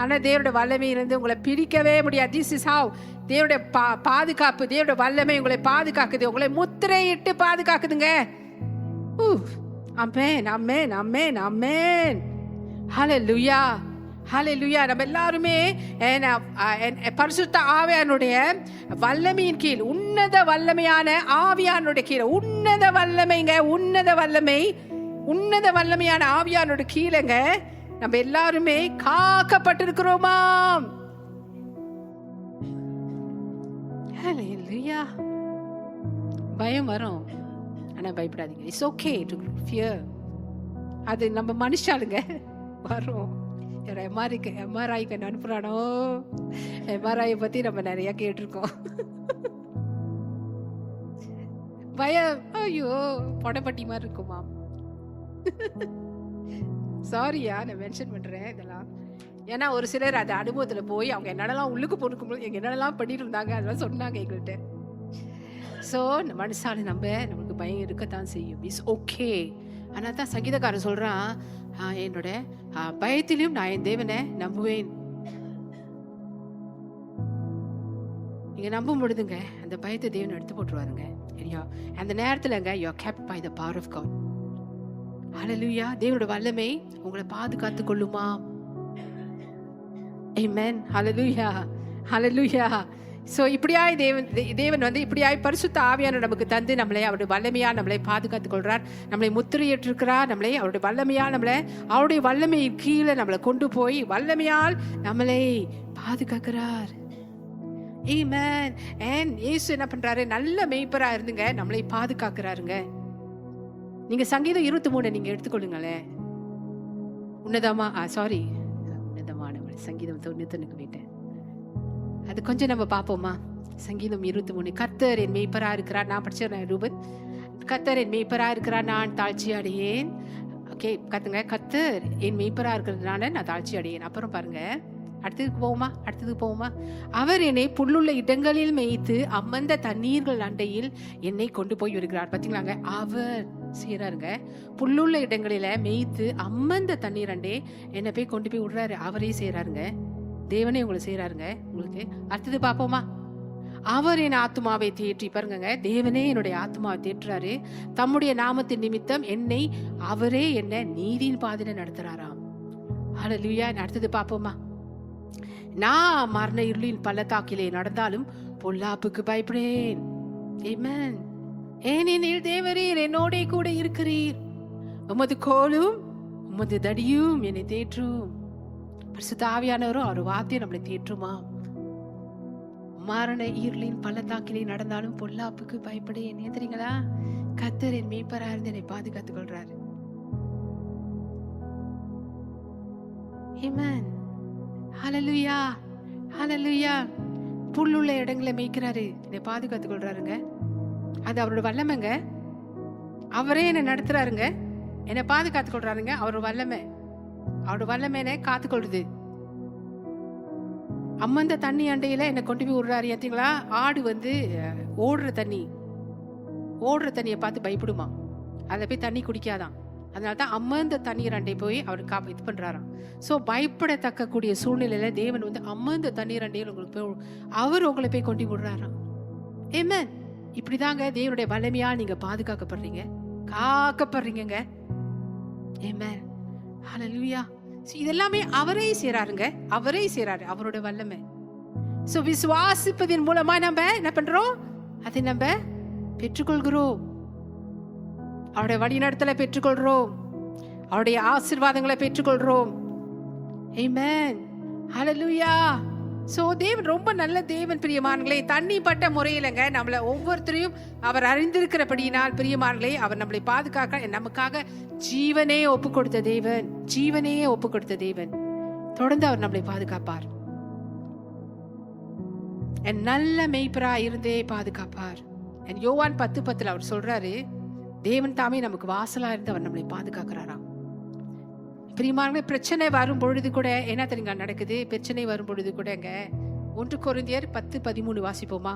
ஆனா தேவனுடைய வல்லமையிலிருந்து உங்களை பிரிக்கவே முடியாது. திஸ் இஸ் ஹவ் தேவனுடைய பாதுகாப்பு, தேவனுடைய வல்லமை உங்களை பாதுகாக்குது, உங்களை முத்திரையிட்டு பாதுகாக்குதுங்க. ஆமென், ஆமென், ஆமென், ஆமென். ஹல்லேலூயா, ஹல்லேலூயா. நம்ம எல்லாருமே பரிசுத்த ஆவியானுடைய வல்லமையின் கீழ், உன்னத வல்லமையான ஆவியானுடைய கீழே, உன்னத வல்லமைங்க, உன்னத வல்லமையான ஆவியானோட கீழங்க நம்ம எல்லாருமே காக்கப்பட்டிருக்கிறோமாம். ஹல்லேலூயா. பயம் வரும், ஆனா பயப்படாதீங்க. It's okay to fear. அது நம்ம மனுஷாளுங்க வரும். எம்ஆர்ஐக்கு அனுப்புறானோ, எம்ஆர்ஐ பத்தி நம்ம நிறைய கேட்டிருக்கோம். பயம், ஐயோ பொடப்பட்டி மாதிரி இருக்குமா. சாரியா நான் மென்ஷன் பண்றேன் இதெல்லாம். ஏன்னா ஒரு சிலர் அது அனுபவத்துல போய் அவங்க என்னென்னலாம் உள்ளுக்கு போட்டுக்கும்போது எங்க என்னென்னலாம் பண்ணிட்டு இருந்தாங்க அதெல்லாம் சொன்னாங்க எங்கள்கிட்ட. ஸோ மனுஷால நமக்கு பயம் இருக்கத்தான் செய்யும். It's okay. ஆனால் தான் சங்கீதக்காரன் சொல்றான், என்னோட பயத்திலும் நான் என் தேவனை நம்புவேன். நீங்க நம்பும் பொழுதுங்க அந்த பயத்தை தேவன் எடுத்து போட்டுருவாருங்க. சரியா? அந்த நேரத்துலங்க you are kept by the power of God. Hallelujah. தேவனோட வல்லமை உங்களை பாதுகாத்து கொள்ளுமா. ஆமென். ஹல்லேலூயா, ஹல்லேலூயா. ஸோ இப்படியாய் தேவன் வந்து இப்படியாய் பரிசுத்த ஆவியான நமக்கு தந்து நம்மளை அவருடைய வல்லமையா நம்மளை பாதுகாத்துக் கொள்றார், நம்மளை முத்திரையிட்டிருக்கிறார், நம்மளை அவருடைய வல்லமையா அவருடைய வல்லமை கீழே நம்மளை கொண்டு போய் வல்லமையால் நம்மளை பாதுகாக்கிறார். ஆமென். and இயேசு என்ன பண்றாரு, நல்ல மேய்ப்பரா இருந்துங்க நம்மளை பாதுகாக்கிறாருங்க. நீங்க சங்கீதம் 23 நீங்க எடுத்துக்கொள்ளுங்களேன். உன்னதமான சங்கீதம் 91 போயிட்டேன். அது கொஞ்சம் நம்ம பார்ப்போமா? சங்கீதம் 23. கர்த்தர் என் மேய்ப்பரா இருக்கிறார். நான் படிச்சேன் ரூபன். கர்த்தர் என் மேய்ப்பரா இருக்கிறார், நான் தாழ்ச்சி அடையேன். ஓகே, கத்துங்க. கர்த்தர் என் மேய்ப்பரா இருக்கிறதுனால நான் தாழ்ச்சி அடையேன். அப்புறம் பாருங்க, அடுத்ததுக்கு போவோமா? அவர் என்னை புல்லுள்ள இடங்களில் மேய்த்து அம்மந்த தண்ணீர்கள் அண்டையில் என்னை கொண்டு போய் வருகிறார். பாத்தீங்களாங்க, அவர் செய்யறாருங்க. புல்லுள்ள இடங்களில மேய்த்து அம்மந்த தண்ணீர் அண்டே என்னை போய் கொண்டு போய் விடுறாரு. அவரே செய்யறாருங்க. தேவனே உங்களை செய்யறாருங்க உங்களுக்கு. அடுத்தது பார்ப்போமா? அவர் என் ஆத்மாவை தேற்றி, பாருங்க, தேவனே என்னுடைய ஆத்மாவை தேற்றுறாரு. தம்முடைய நாமத்தின் நிமித்தம் என்னை அவரே என்ன நீதியின் பாதையில நடத்துறாராம். ஹல்லேலூயா. அடுத்தது பாப்போமா? நான் மரண இருளின் பள்ளத்தாக்கிலே நடந்தாலும் பொல்லாப்புக்கு பயப்படேன். ஆமென். ஏனெனில் தேவரீர் என்னோட கூட இருக்கிறீர். உமது கோலும் உமது தடியும் என்னை தேற்றும். பரிசுத்த ஆவியானவரும் அவர் வார்த்தையை நம்மளை தேற்றுமா? மரண இருளின் பள்ளத்தாக்கிலே நடந்தாலும் பொல்லாப்புக்கு பயப்படேன். ஏன் தெரியுங்களா? கர்த்தர் என் மேய்ப்பரா இருந்து என்னை பாதுகாத்துக் கொள்றாரு. ஆமென். ஹல்லேலூயா, ஹல்லேலூயா. புல்லுள்ள இடங்களை மேய்க்கிறாரு, என்னை பாதுகாத்துக் கொள்றாருங்க. அது அவரோட வல்லமைங்க. அவரே என்னை நடத்துறாருங்க, என்னை பாதுகாத்துக் கொள்றாருங்க. அவரோட வல்லமை, அவரோட வல்லமை என்னை காத்துக்கொள்றது. அம்மந்த தண்ணி அண்டையில என்னை கொண்டு போய் விடுறாரு. ஏத்தீங்களா? ஆடு ஓடுற தண்ணியை பார்த்து பயப்படுமா, அதை போய் தண்ணி குடிக்காதான். அதனால்தான் அம்மந்த தண்ணீர் அண்டை போய் அவர் இது பண்றாராம். ஸோ பயப்படத்தக்க கூடிய சூழ்நிலையில தேவன் அம்மந்த தண்ணீர் அண்டையில் உங்களுக்கு போய் அவர் உங்களை போய் கொண்டு விடுறாராம். ஆமென். இப்படிதாங்க தேவனுடைய வல்லமையா நீங்க பாதுகாக்கப்படுறீங்க, காக்கப்படுறீங்க. ஆமென். ஹல்லேலூயா. இதெல்லாமே அவரே செய்றாருங்க, அவரே செய்றாரு, அவரோட வல்லமை. சோ விசுவாசிப்பதன் மூலமா நம்ம என்ன பண்றோம்? அதை நம்ம பெற்றுக்கொள்கிறோம். அவருடைய வழிநடத்தலை பெற்றுக்கொள்றோம், அவருடைய ஆசீர்வாதங்களை பெற்றுக்கொள்றோம். ஆமென். ஹல்லேலூயா. சோ தேவன் ரொம்ப நல்ல தேவன் பிரியமானங்களே. தண்ணிப்பட்ட முறையிலங்க நம்மள ஒவ்வொருத்தரையும் அவர் அறிந்திருக்கிறபடியினால் பிரியமானங்களே, அவர் நம்மளை பாதுகாக்க நமக்காக ஜீவனே ஒப்பு கொடுத்த தேவன், ஜீவனே ஒப்பு கொடுத்த தேவன். தொடர்ந்து அவர் நம்மளை பாதுகாப்பார். என் நல்ல மேய்ப்பரா இருந்தே பாதுகாப்பார். யோவான் 10:10 அவர் சொல்றாரு, தேவன் தாமே நமக்கு வாசலா இருந்து அவர் நம்மளை பாதுகாக்கிறாராம். பிரியமானவர்களே, பிரச்சனை வரும் பொழுது கூட என்ன தெரியுங்க நடக்குது? பிரச்சனை வரும் பொழுது கூடங்க 1 கொரிந்தியர் 10:13 வாசிப்போமா?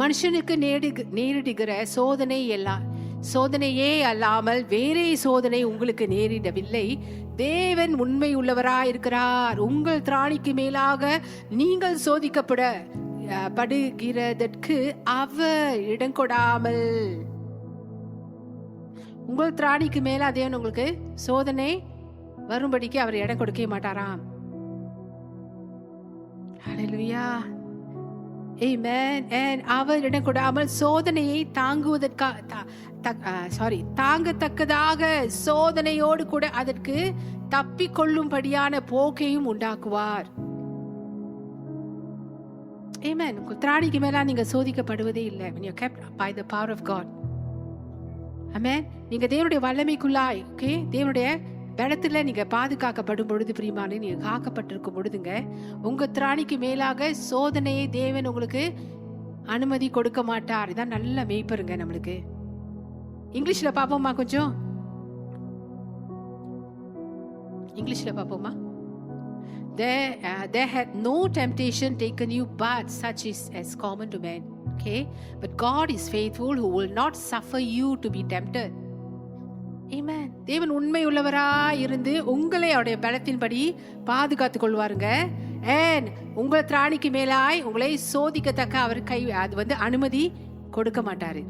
மனுஷனுக்கு நேரிடுகிற சோதனையே அல்லாமல் வேறே சோதனை உங்களுக்கு நேரிடவில்லை. தேவன் உண்மை உள்ளவராயிருக்கிறார். உங்கள் திராணிக்கு மேலாக நீங்கள் சோதிக்கப்படுகிறதற்கு அவர் இடம் கொடாமல். உங்கள் திராணிக்கு மேல தேவன் உங்களுக்கு சோதனை வரும்படிக்கு அவர் இடம் கொடுக்க மாட்டாராம். ஹல்லேலூயா. ஆமென். அவர் இடம் கொடாமல் சோதனையை தாங்கத்தக்கதாக சோதனையோடு கூட அதற்கு தப்பிக்கொள்ளும்படியான போக்கையும் உண்டாக்குவார். ஆமென். உங்கள் திராணிக்கு மேல நீங்க சோதிக்கப்படுவதே இல்லை. when you are kept by the power of God. ஆமென். நீங்க தேவனுடைய வல்லமைக்குள்ளாய், ஓகே, தேவனுடைய பலத்துல நீங்க பாதுகாக்கப்படும் பொழுது பிரியமானே, நீங்க காக்கப்பட்டிருக்கும் பொழுதுங்க உங்க திராணிக்கு மேலாக சோதனையை தேவன் உங்களுக்கு அனுமதி கொடுக்க மாட்டார். இதான் நல்ல மேய்ப்பருங்க நம்மளுக்கு. இங்கிலீஷ்ல பாப்போமா? கொஞ்சம் இங்கிலீஷ்ல பாப்போமா? There had no temptation taken you but such is as common to men. Okay, but God is faithful who will not suffer you to be tempted. Amen. தேவன் உண்மை உள்ளவரா இருந்து உங்களை அவருடைய பலத்தின்படி பாதுகாத்துக் கொள்வாருங்க. and உங்கள் திராணிக்கு மேலாய் உங்களை சோதிக்கத்தக்க அவர் அது அனுமதி கொடுக்க மாட்டாரு.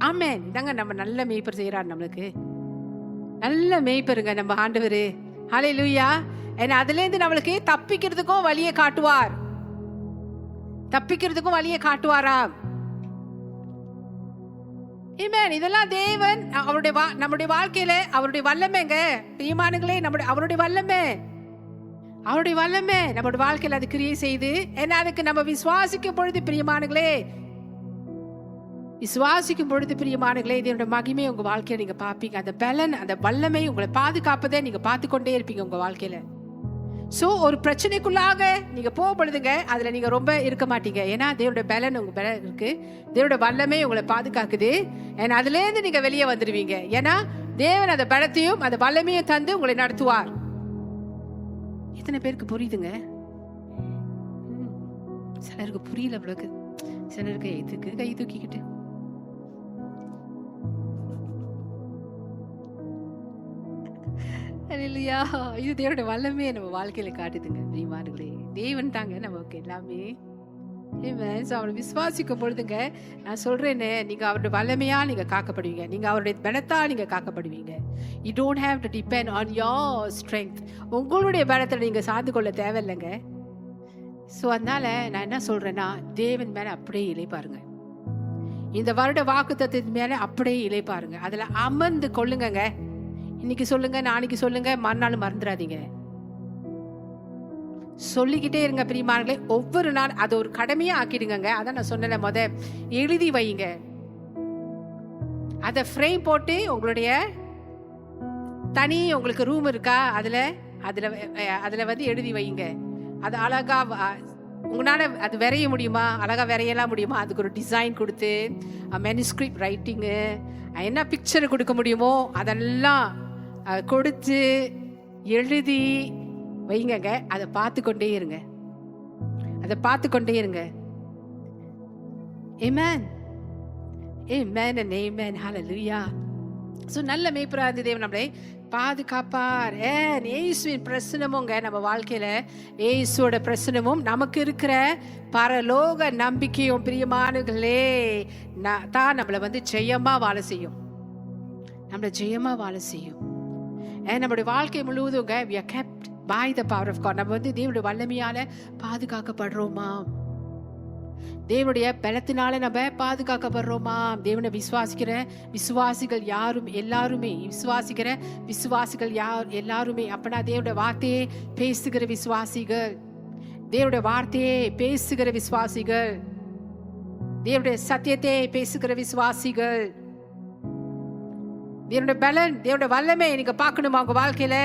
ஆமென். இதாங்க நம்ம நல்ல மேய்ப்பர் செய்யறாரு, நம்மளுக்கு நல்ல மேய்ப்பருங்க நம்ம ஆண்டவரு. ஹல்லேலூயா. அதுல இருந்து நம்மளுக்கு தப்பிக்கிறதுக்கும் வழியை காட்டுவார், தப்பிக்கிறதுக்கும் வழியை காட்டுவாராம். ஆமென். இதெல்லாம் தேவன் நம்முடைய வாழ்க்கையில அவருடைய வல்லமைங்க பிரியமானங்களே. அவருடைய வல்லமை நம்முடைய வாழ்க்கையில அது கிரியை செய்து அதுக்கு நம்ம விசுவாசிக்கும் பொழுது பிரியமானங்களே, இதனுடைய மகிமை உங்க வாழ்க்கையில நீங்க பாப்பீங்க. அந்த பலன், அந்த வல்லமை உங்களை பாதுகாப்பதை நீங்க பார்த்துக்கொண்டே இருப்பீங்க உங்க வாழ்க்கையில. சோ ஒரு பிரச்சனைக்குள்ளாக நீங்க போகப்படுதுங்க, அதுல நீங்க ரொம்ப இருக்க மாட்டீங்க. ஏன்னா தேவனுடைய பலன் உங்க பலன் இருக்கு, தேவனுடைய வல்லமை உங்களை பாதுகாக்குது. அதுல இருந்து நீங்க வெளியே வந்துடுவீங்க. ஏன்னா தேவன் அந்த பலத்தையும் அந்த வல்லமையும் தந்து உங்களை நடத்துவார். எத்தனை பேருக்கு புரியுதுங்க? சிலருக்கு புரியல, அவ்வளவுக்கு. சிலருக்கு இதுக்கு கை தூக்கிக்கிட்டு இல்லையா? இது தேவனுடைய வல்லமையை நம்ம வாழ்க்கையில காட்டுதுங்க பிரியமானவர்களே. தேவன் தாங்க நமக்கு எல்லாமே. அவரை விசுவாசிக்கும் பொழுதுங்க, நான் சொல்றேன்னு, நீங்க அவருடைய வல்லமையா நீங்க காக்கப்படுவீங்க. நீங்க அவருடைய பலத்தா நீங்க காக்கப்படுவீங்க. You don't have to depend on your strength. உங்களுடைய பலத்தை நீங்க சார்ந்து கொள்ள தேவையில்லைங்க. ஸோ அதனால நான் என்ன சொல்றேன்னா, தேவன் மேல அப்படியே இலை பாருங்க. இந்த வருட வாக்குத்தத்தத்தின் மேல அப்படியே இலை பாருங்க. அதுல அமர்ந்து கொள்ளுங்க. இன்னைக்கு சொல்லுங்க, நாளைக்கு சொல்லுங்க, மறுநாள் மறந்துடாதீங்க. சொல்லிக்கிட்டே இருங்க பிரியமானங்களே. ஒவ்வொரு நாள் அது ஒரு கடமையா ஆக்கிடுங்க. அதான் நான் சொன்னேன், எழுதி வைங்க. அதை ஃப்ரேம் போட்டு உங்களுடைய தனி உங்களுக்கு ரூம் இருக்கா, அதுல அதுல அதுல வந்து எழுதி வைங்க. அது அழகா உங்களால அது வரைய முடியுமா, அழகா வரையலாம் முடியுமா, அதுக்கு ஒரு டிசைன் கொடுத்து மேனுஸ்கிரிப்ட் ரைட்டிங்கு, என்ன பிக்சர் கொடுக்க முடியுமோ அதெல்லாம் கொடுத்து எழுதி வைங்க. அதை பார்த்து கொண்டே இருங்க. அதை பார்த்து கொண்டே இருங்க. Amen. Amen and amen. Hallelujah. So நல்ல மேய்ப்பராகிய தேவன் நம்மளை பாதுகாப்பார். இயேசுவின் பிரசனமுங்க நம்ம வாழ்க்கையில, இயேசுவோட பிரசனமும் நமக்கு இருக்கிற பரலோக நம்பிக்கையும் பிரியமானவர்களே தான் நம்மளை வந்து ஜெயமா வாழ செய்யும். நம்மளை ஜெயமா வாழ செய்யும். நம்மளுடைய வாழ்க்கை முழுவதுங்க we are kept by the power of God. நம்ம வந்து தேவனுடைய வல்லமையால பாதுகாக்கப்படுறோமா, தேவனுடைய பலத்தினால நம்ம பாதுகாக்கப்படுறோமா. தேவனை விசுவாசிக்கிற விசுவாசிகள் யாரும் எல்லாருமே, விசுவாசிக்கிற விசுவாசிகள் எல்லாருமே அப்பனா தேவனுடைய வார்த்தையே பேசுகிற விசுவாசிகள், தேவனுடைய வார்த்தையே பேசுகிற விசுவாசிகள், தேவனுடைய சத்தியத்தை பேசுகிற விசுவாசிகள், தேவனுடைய பலன், தேவனுடைய வல்லமை நீங்க பார்க்கணுமா உங்க வாழ்க்கையில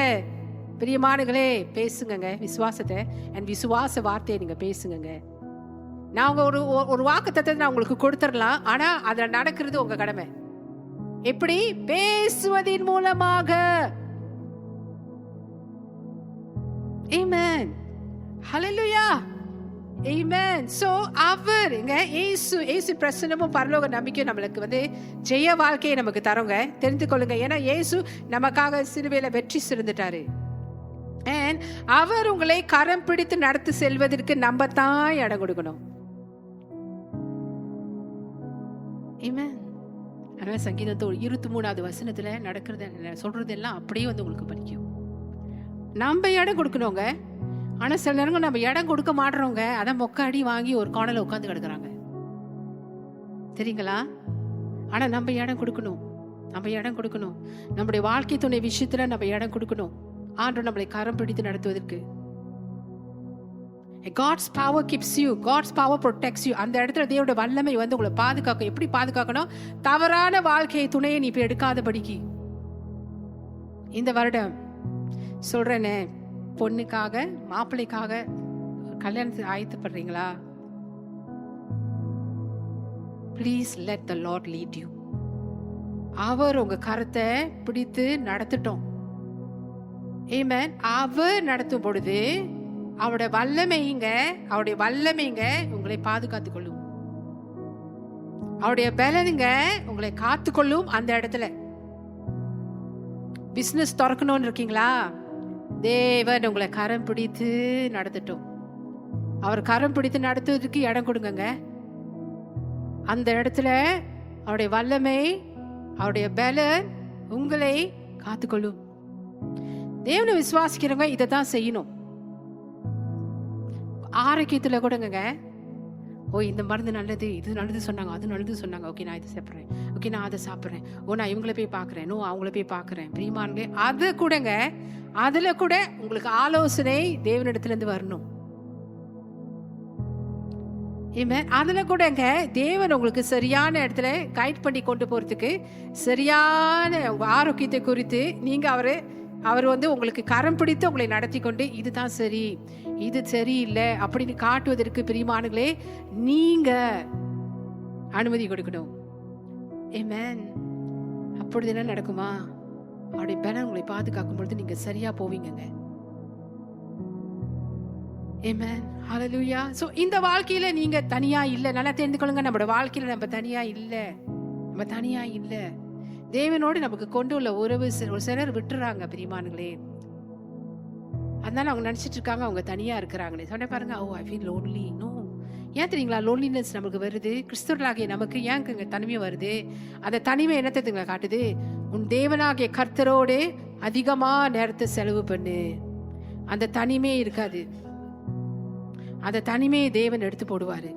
பிரியமானங்களே? பேசுங்க விசுவாசத்தை அண்ட் விசுவாச வார்த்தையை நீங்க பேசுங்க. நான் ஒரு வாக்குத்தத்தத்தை நான் உங்களுக்கு கொடுத்துடலாம், ஆனா அதுல நடக்கிறது உங்க கடமை. எப்படி? பேசுவதின் மூலமாக. Amen. Hallelujah. Amen. So அவர் இயேசு பிரசன்னமும் பரலோக நம்பிக்கையும் நம்மளுக்கு வந்து ஜெய வாழ்க்கையை நமக்கு தரோங்க. தெரிந்து கொள்ளுங்க. ஏன்னா இயேசு நமக்காக சிலுவையில வெற்றி சிறந்துட்டாரு. அவர் உங்களை கரம் பிடித்து நடத்தி செல்வதற்கு நம்ம தான் இடம் கொடுக்கணும். அதனால சங்கீதத்தோடு 23வது வசனத்துல நடக்கிறது சொல்றதெல்லாம் அப்படியே வந்து உங்களுக்கு படிக்கும். நம்ம இடம் கொடுக்கணுங்க. ஆனா சில நேரங்கள் நம்ம இடம் கொடுக்க மாட்டோங்க. அதான் மொக்க அடி வாங்கி ஒரு கார்னர்ல உட்காந்து கிடக்குறாங்க, தெரியுங்களா? ஆனா நம்ம இடம் கொடுக்கணும். நம்ம இடம் கொடுக்கணும். நம்முடைய வாழ்க்கை துணை விஷயத்துல நம்ம இடம் கொடுக்கணும். ஆண்டவர் நம்மளை கரம் பிடித்து நடத்துவதற்கு. God's power keeps you. God's power protects you. அந்த இடத்துல தேவனுடைய வல்லமை வந்து உங்களை பாதுகாக்கும். எப்படி பாதுகாக்கணும்? தவறான வாழ்க்கை துணையை நீ இப்ப எடுக்காதபடிக்கு. இந்த வருடம் சொல்றேனே, பொண்ணுக்காக மாப்பிள்ளைக்காக கல்யாணத்துக்கு ஆயத்தப்படுறீங்களா? Please let the Lord lead you. அவர் உங்க கரத்தை பிடித்து நடத்தட்டும். Amen. அவர் நடத்தும் பொழுது அவருடைய வல்லமைங்க உங்களை பாதுகாத்துக் கொள்ளும். அவருடைய பலனுங்க உங்களை காத்துக்கொள்ளும். அந்த இடத்துல பிசினஸ் திறக்கணும்னு இருக்கீங்களா? தேவன் உங்களை கரம் பிடித்து நடத்தட்டும். அவர் கரம் பிடித்து நடத்துவதற்கு இடம் கொடுங்க. அந்த இடத்துல அவருடைய வல்லமை, அவருடைய பலன் உங்களை காத்துக்கொள்ளும். தேவனை விசுவாசிக்கிறவங்க இதை தான் செய்யணும். ஆரோக்கியத்துல கூடங்க, இந்த மருந்து நல்லது, இது நல்லது சொன்னாங்க, அது நல்லது சொன்னாங்க, ஓகே நான் இதை சாப்பிட்றேன், ஓகே நான் அதை சாப்பிட்றேன், நான் இவங்களை போய் பார்க்குறேன், அவங்கள போய் பார்க்குறேன், பிரியமானே அது கூடங்க. அதுல கூட உங்களுக்கு ஆலோசனை தேவனிடத்துல இருந்து வரணும். அதுல கூடங்க தேவன் உங்களுக்கு சரியான இடத்துல கைட் பண்ணி கொண்டு போறதுக்கு, சரியான ஆரோக்கியத்தை குறித்து நீங்க அவர் வந்து உங்களுக்கு கரம் பிடித்து உங்களை நடத்தி கொண்டு இதுதான் சரி, இது சரியில்லை அப்படின்னு காட்டுவதற்கு பிரியமானங்களே நீங்க அனுமதி கொடுக்கணும். ஆமென். அப்பொழுது என்ன நடக்குமா? அவருடைய பலன் உங்களை பாதுகாக்கும் பொழுது நீங்க சரியா போவீங்க. ஆமென். ஹல்லேலூயா. சோ இந்த வாழ்க்கையில நீங்க தனியா இல்ல. நல்லா தெரிந்து கொள்ளுங்க, நம்மளோட வாழ்க்கையில நம்ம தனியா இல்ல. தேவனோடு நமக்கு கொண்டு உள்ள உறவு ஒரு சிலர் விட்டுறாங்க பிரியமானங்களே. அதனால அவங்க நினைச்சிட்டு இருக்காங்க அவங்க தனியா இருக்கிறாங்கன்னு. சொன்ன பாருங்க, ஓ ஐ ஃபீல் லோன்லி. நோ, ஏன் தெரியுங்களா லோன்லினஸ் நமக்கு வருது? கிறிஸ்தவர்களாகிய நமக்கு ஏங்க தனிமை வருது? அந்த தனிமை என்னத்துங்க காட்டுது? உன் தேவனாகிய கர்த்தரோட அதிகமா நேரத்தை செலவு பண்ணு, அந்த தனிமே இருக்காது. அந்த தனிமையை தேவன் எடுத்து போடுவாரு.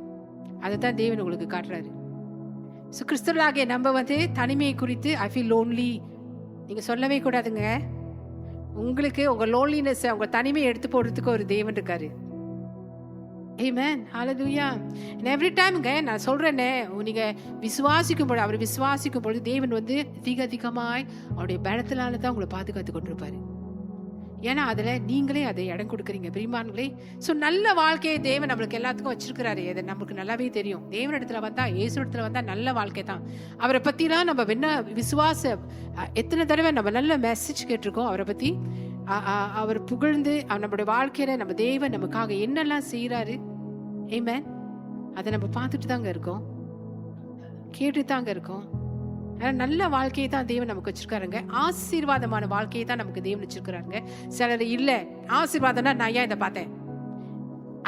அதைத்தான் தேவன் உங்களுக்கு காட்டுறாரு. ஸோ கிறிஸ்தவர்களாகிய நம்ம வந்து தனிமையை குறித்து ஐ ஃபீல் லோன்லி நீங்க சொல்லவே கூடாதுங்க. உங்களுக்கு உங்க லோன்லினஸ், உங்க தனிமையை எடுத்து போடுறதுக்கு ஒரு தேவன் இருக்காரு. ஆமென், ஹல்லேலூயா. எவ்ரி டைம்ங்க நான் சொல்றேனே, நீங்க விசுவாசிக்கும் பொழுது, அவர் விசுவாசிக்கும் பொழுது தேவன் வந்து அதிகமாய் அவருடைய பலத்தினால தான் உங்களை பாதுகாத்து கொண்டிருப்பாரு. ஏன்னா அதுல நீங்களே அதை இடம் கொடுக்குறீங்க பிரியமானங்களே. ஸோ நல்ல வாழ்க்கையை தேவன் நம்மளுக்கு எல்லாத்துக்கும் வச்சிருக்கிறாரு. அது நமக்கு நல்லாவே தெரியும். தேவன் இடத்துல வந்தா, இயேசு இடத்துல வந்தா நல்ல வாழ்க்கை தான். அவரை பத்திலாம் நம்ம என்ன விசுவாச எத்தனை தடவை நம்ம நல்ல மெசேஜ் கேட்டிருக்கோம் அவரை பத்தி. அவர் புகழ்ந்து நம்மளுடைய வாழ்க்கையில நம்ம தேவன் நமக்காக என்னெல்லாம் செய்யறாரு. ஆமென். அதை நம்ம பார்த்துட்டு தாங்க இருக்கோம், கேட்டு தாங்க இருக்கோம். நல்ல வாழ்க்கையை தான் தேவன் நமக்கு வச்சிருக்காருங்க. ஆசீர்வாதமான வாழ்க்கையை தான் நமக்கு தேவன் வச்சிருக்கிறாருங்க. சிலர் இல்ல ஆசீர்வாதம்னா நான் ஏன் இதை பார்த்தேன்,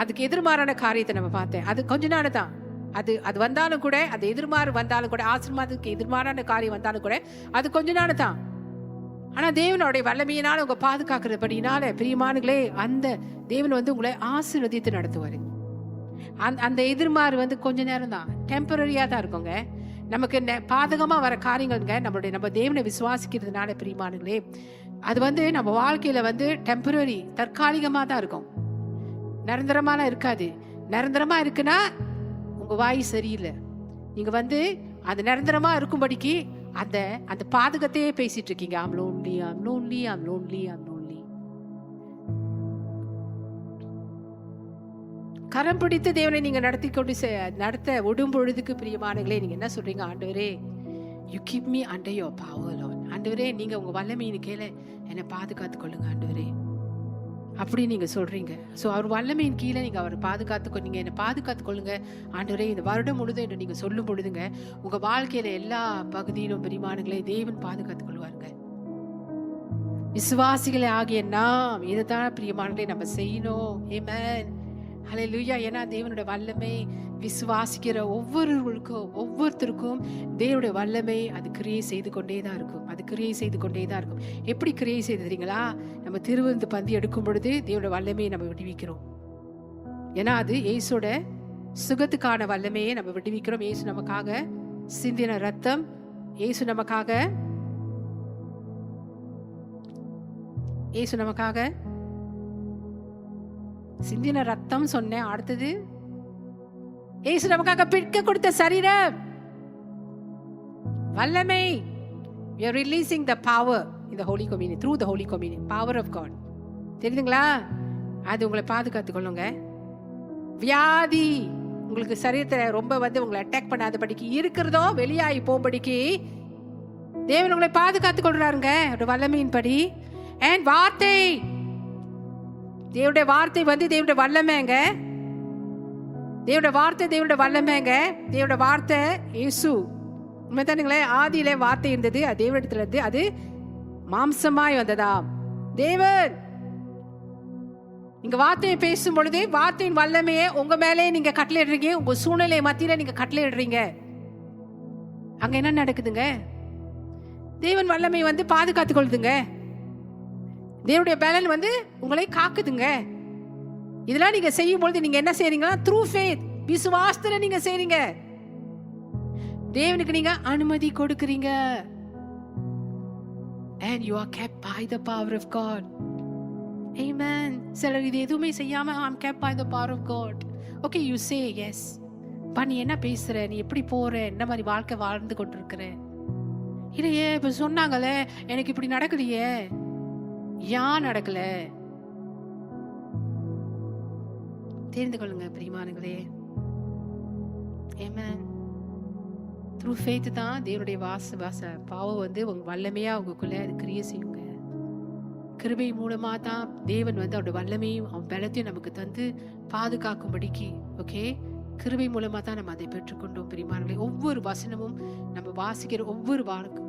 அதுக்கு எதிர்மாறான காரியத்தை நம்ம பார்த்தேன். அது கொஞ்ச நாள் தான். அது வந்தாலும் கூட, அது எதிர்மாறு வந்தாலும் கூட, ஆசீர்வாதத்துக்கு எதிர்மாறான காரியம் வந்தாலும் கூட அது கொஞ்ச நாள் தான். ஆனா தேவனுடைய வல்லமையினால உங்க பாதுகாக்கிறபடினால பிரியமானங்களே, அந்த தேவன் வந்து உங்களை ஆசீர்வதித்து நடத்துவாரு. அந்த எதிர்மாறு வந்து கொஞ்ச நேரம் தான், டெம்பரரியா தான் இருக்குங்க. நமக்கு பாதகமா வர காரியங்கள்ங்க நம்ம தேவனை விசுவாசிக்கிறதுனால பிரியமானங்களே, அது வந்து நம்ம வாழ்க்கையில வந்து டெம்பரரி, தற்காலிகமா தான் இருக்கும், நிரந்தரமான இருக்காது. நிரந்தரமா இருக்குன்னா உங்க வாய் சரியில்லை. நீங்க வந்து அது நிரந்தரமா இருக்கும்படிக்கு அந்த பாதகத்தையே பேசிட்டு இருக்கீங்க. ஆம் லோன்லி, ஆம் லோன்லி, ஆம் லோன்லி, ஆம் லோன்லி. கரம் பிடித்து தேவனை நீங்க நடத்த விடும் பொழுதுக்கு பிரியமானங்களே, நீங்க என்ன சொல்றீங்க? ஆண்டவரே, you keep me under your power Lord. ஆண்டவரே, நீங்க உங்க வல்லமையின் கீழே என்னை பாதுகாத்து கொள்ளுங்க ஆண்டவரே, அப்படி நீங்க சொல்றீங்க. ஸோ அவர் வல்லமையின் கீழே நீங்க அவரை நீங்க என்னை பாதுகாத்து கொள்ளுங்க ஆண்டவரே. இந்த வருடம் முழுதும் என்று நீங்க சொல்லும் பொழுதுங்க உங்க வாழ்க்கையில எல்லா பகுதியிலும் பிரியமானங்களே தேவன் பாதுகாத்து கொள்வாருங்க. விசுவாசிகளை ஆகிய நாம் இதைத்தான் பிரியமானங்களே நம்ம செய்யணும். ஆமென், ஹல்லேலூயா. ஏன்னா தேவனுடைய வல்லமை விசுவாசிக்கிற ஒவ்வொருத்தருக்கும் தேவனுடைய வல்லமை அது கிரியை செய்து கொண்டே தான் இருக்கும். அது கிரியை செய்து கொண்டே தான் இருக்கும். எப்படி கிரியை செய்துறீங்களா? நம்ம திருவிருந்து பந்தி எடுக்கும் பொழுது தேவனுடைய வல்லமையை நம்ம விடுவிக்கிறோம். ஏன்னா அது இயேசுவோட சுகத்துக்கான வல்லமையை நம்ம விடுவிக்கிறோம். இயேசு நமக்காக சிந்தின ரத்தம், இயேசு நமக்காக சிந்தின ரத்தம் சொன்னேன். அடுத்தது இயேசு நமக்காக பிற்க கொடுத்த சரீரம், வல்லமை. We are releasing the power in the Holy Communion, through the Holy Communion, power of God. தெரியுதுங்களா? அது உங்களை பாதுகாத்துக் கொள்ளுங்க. வியாதி உங்களுக்கு சரீரத்தை ரொம்ப வந்து உங்களை அட்டாக் பண்ணாதபடிக்கு, இருக்கிறதோ வெளியாகி போகும்படிக்கு தேவன் உங்களை பாதுகாத்துக் கொள்றாருங்க ஒரு வல்லமையின்படி. அண்ட் வார்த்தை, தேவனுடைய வார்த்தை வந்து தேவனுடைய வல்லமைங்க. தேவனுடைய வார்த்தை இயேசு. உண்மைதானுங்களே? ஆதியிலே வார்த்தை இருந்தது, அது தேவனிடத்துல இருந்து, அது மாம்சமாய் வந்ததாம். தேவன் நீங்க வார்த்தையை பேசும் பொழுது வார்த்தையின் வல்லமையை உங்க மேலே நீங்க கட்டளையிடுறீங்க. உங்க சூழ்நிலை மத்தியில நீங்க கட்டளையிடுறீங்க. அங்க என்ன நடக்குதுங்க? தேவன் வல்லமை வந்து பாதுகாத்துக் கொள்ளுதுங்க. தேவனுடைய பலன் வந்து உங்களை காக்குதுங்க. இதெல்லாம் நீங்க செய்யும் பொழுது நீங்க என்ன செய்றீங்கன்னா, த்ரூ ஃபேத், விசுவாசத்துல நீங்க செய்றீங்க. தேவனுக்கு நீங்க அனுமதி கொடுக்கிறீங்க. And you are kept by the power of God. Amen. சிலர் இது எதுவுமே செய்யாம I'm kept by the power of God. Okay, you say yes. நீ என்ன பேசுற, நீ எப்படி போற, என்ன மாதிரி வாழ்க்கை வாழ்ந்து கொண்டிருக்கிற? இல்லையே, இப்ப சொன்னாங்களே எனக்கு இப்படி நடக்கலையே, ஏன் நடக்கல? தெரிந்து கொள்ளுங்க பிரியமானங்களே. ஆமென். த்ரூ ஃபெய்த் தான் தேவனுடைய பாவம் வந்து உங்க வல்லமையா உங்களுக்குள்ள அது கிரியை செய்யுங்க. கிருபை மூலமா தான் தேவன் வந்து அவருடைய வல்லமையும் அவன் பலத்தையும் நமக்கு தந்து பாதுகாக்கும்படிக்கு. ஓகே, கிருபை மூலமா தான் நம்ம அதை பெற்றுக்கொண்டோம் பிரியமானங்களே. ஒவ்வொரு வசனமும் நம்ம வாசிக்கிற ஒவ்வொரு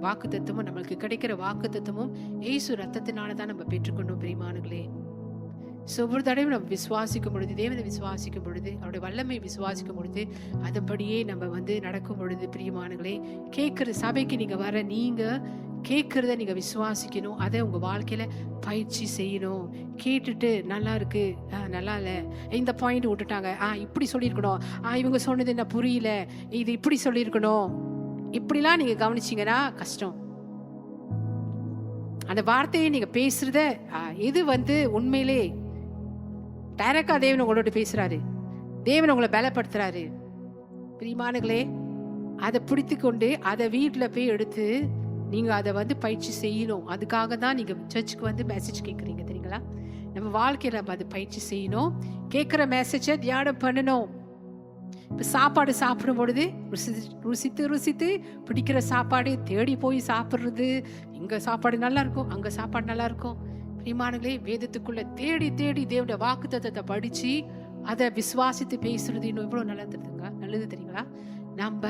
வாக்கு தத்துவமும், நம்மளுக்கு கிடைக்கிற வாக்கு தத்துவமும் இயேசு ரத்தத்தினால தான் நம்ம பெற்றுக்கொண்டோம் பிரியமானங்களே. ஸோ ஒவ்வொரு தடவையும் நம்ம விசுவாசிக்கும் பொழுது, தேவனை விசுவாசிக்கும் பொழுது, அவருடைய வல்லமை விசுவாசிக்கும் பொழுது, அதன்படியே நம்ம வந்து நடக்கும் பொழுது, பிரியமானங்களே, கேட்குற சபைக்கு நீங்கள் வர நீங்கள் கேட்குறத நீங்கள் விசுவாசிக்கணும். அதை உங்கள் வாழ்க்கையில் பயிற்சி செய்யணும். கேட்டுட்டு நல்லா இருக்கு, நல்லா இல்லை, இந்த பாயிண்ட் விட்டுட்டாங்க, இப்படி சொல்லியிருக்கணும், இவங்க சொன்னது என்ன புரியல, இது இப்படி சொல்லியிருக்கணும், இப்படிலாம் நீங்கள் கவனிச்சிங்கன்னா கஷ்டம். அந்த வார்த்தையை நீங்கள் பேசுறத எது வந்து உண்மையிலே டைரக்டா தேவன் உங்களோட பேசுறாரு, தேவன் உங்களை பலப்படுத்துறாரு, பிரியமானங்களே, அதை பிடித்து கொண்டு அதை வீட்டில் போய் எடுத்து நீங்க அதை வந்து பயிற்சி செய்யணும். அதுக்காக தான் நீங்க சர்ச்சுக்கு வந்து மெசேஜ் கேட்குறீங்க, தெரியுங்களா? நம்ம வாழ்க்கையில நம்ம அதை பயிற்சி செய்யணும். கேட்குற மெசேஜை தியானம் பண்ணணும். இப்போ சாப்பாடு சாப்பிடும் பொழுது ருசித்து ருசித்து பிடிக்கிற சாப்பாடு தேடி போய் சாப்பிட்றது, இங்கே சாப்பாடு நல்லா இருக்கும், அங்கே சாப்பாடு நல்லா இருக்கும். பிரியமானங்களே, வேதத்துக்குள்ள தேடி தேடி தேவனுடைய வாக்குத்தத்தத்தை படிச்சு அதை விசுவாசித்து பேசுறது இன்னும் எவ்வளோ நல்லது தெரியுங்களா? நம்ம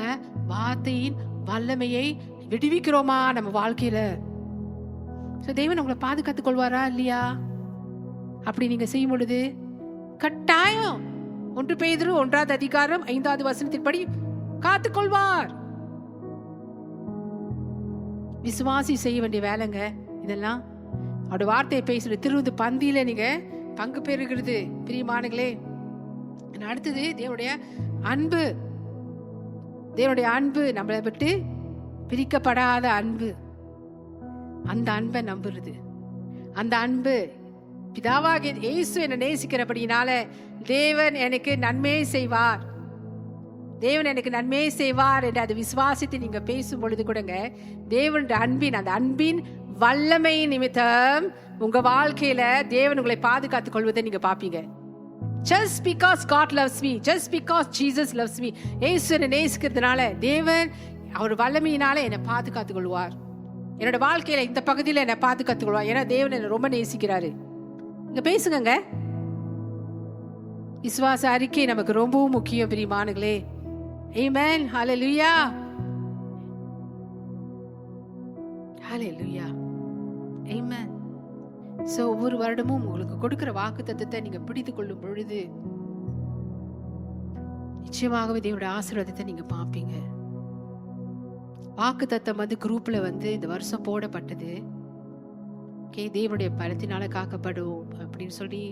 வார்த்தையின் வல்லமையை விடுவிக்கிறோமா நம்ம வாழ்க்கையில? தேவன் உங்களை பாதுகாத்துக் கொள்வாரா இல்லையா? அப்படி நீங்க செய்யும் பொழுது கட்டாயம் 1 பேதுரு 1 அதிகாரம் 5வது வசனத்தின்படி காத்துக்கொள்வார். விசுவாசி செய்ய வேண்டிய வேலைங்க இதெல்லாம். அவருடைய வார்த்தையை பேசுறது, திருவது பந்தியில நீங்க பங்கு பெறுகிறது, பிரியமானங்களே. அடுத்தது தேவனுடைய அன்பு. தேவனுடைய அன்பு நம்மளை விட்டு பிரிக்கப்படாத அன்பு. அந்த அன்பை நம்புறது, அந்த அன்பு பிதாவாகிய இயேசு என்னை நேசிக்கிறபடினால தேவன் எனக்கு நன்மையை செய்வார், தேவன் எனக்கு நன்மையை செய்வார் என்று அதை விசுவாசித்து நீங்க பேசும் பொழுது கூடங்க தேவனுடைய அன்பின், அந்த அன்பின் வல்லமை நிமித்தம் உங்க வாழ்க்கையில தேவன் உங்களை பாதுகாத்துக் கொள்வதை நீங்க பாப்பீங்க. Just because God loves me, just because Jesus loves me, இயேசு என்னை நேசிக்கிறதுனால தேவன் அவர் வல்லமையினால என்னை பாதுகாத்துக் கொள்வார். என்னோட வாழ்க்கையில இந்த பகுதியில என்னை பாதுகாத்துக் கொள்வார். ஏன்னா தேவன் என்னை ரொம்ப நேசிக்கிறாரு. இங்க பேசுங்க. விசுவாச அறிக்கை நமக்கு ரொம்பவும் முக்கியம், பிரியமானங்களே. ஆமென். ஹல்லேலூயா, ஹல்லேலூயா, ஆமென். சோ ஒவ்வொரு வருடமும் உங்களுக்கு கொடுக்கிற வாக்குத்தத்தத்தை நீங்க பிடித்துக் கொள்ளும் பொழுது நிச்சயமாகவே தேவனுடைய ஆசீர்வாதத்தை நீங்க பாப்பீங்க. வாக்குத்தத்தம் வந்து குரூப்ல வந்து இந்த வருஷம் போடப்பட்டது. தேவனுடைய பலத்தினால காக்கப்படும் அப்படின்னு சொல்லி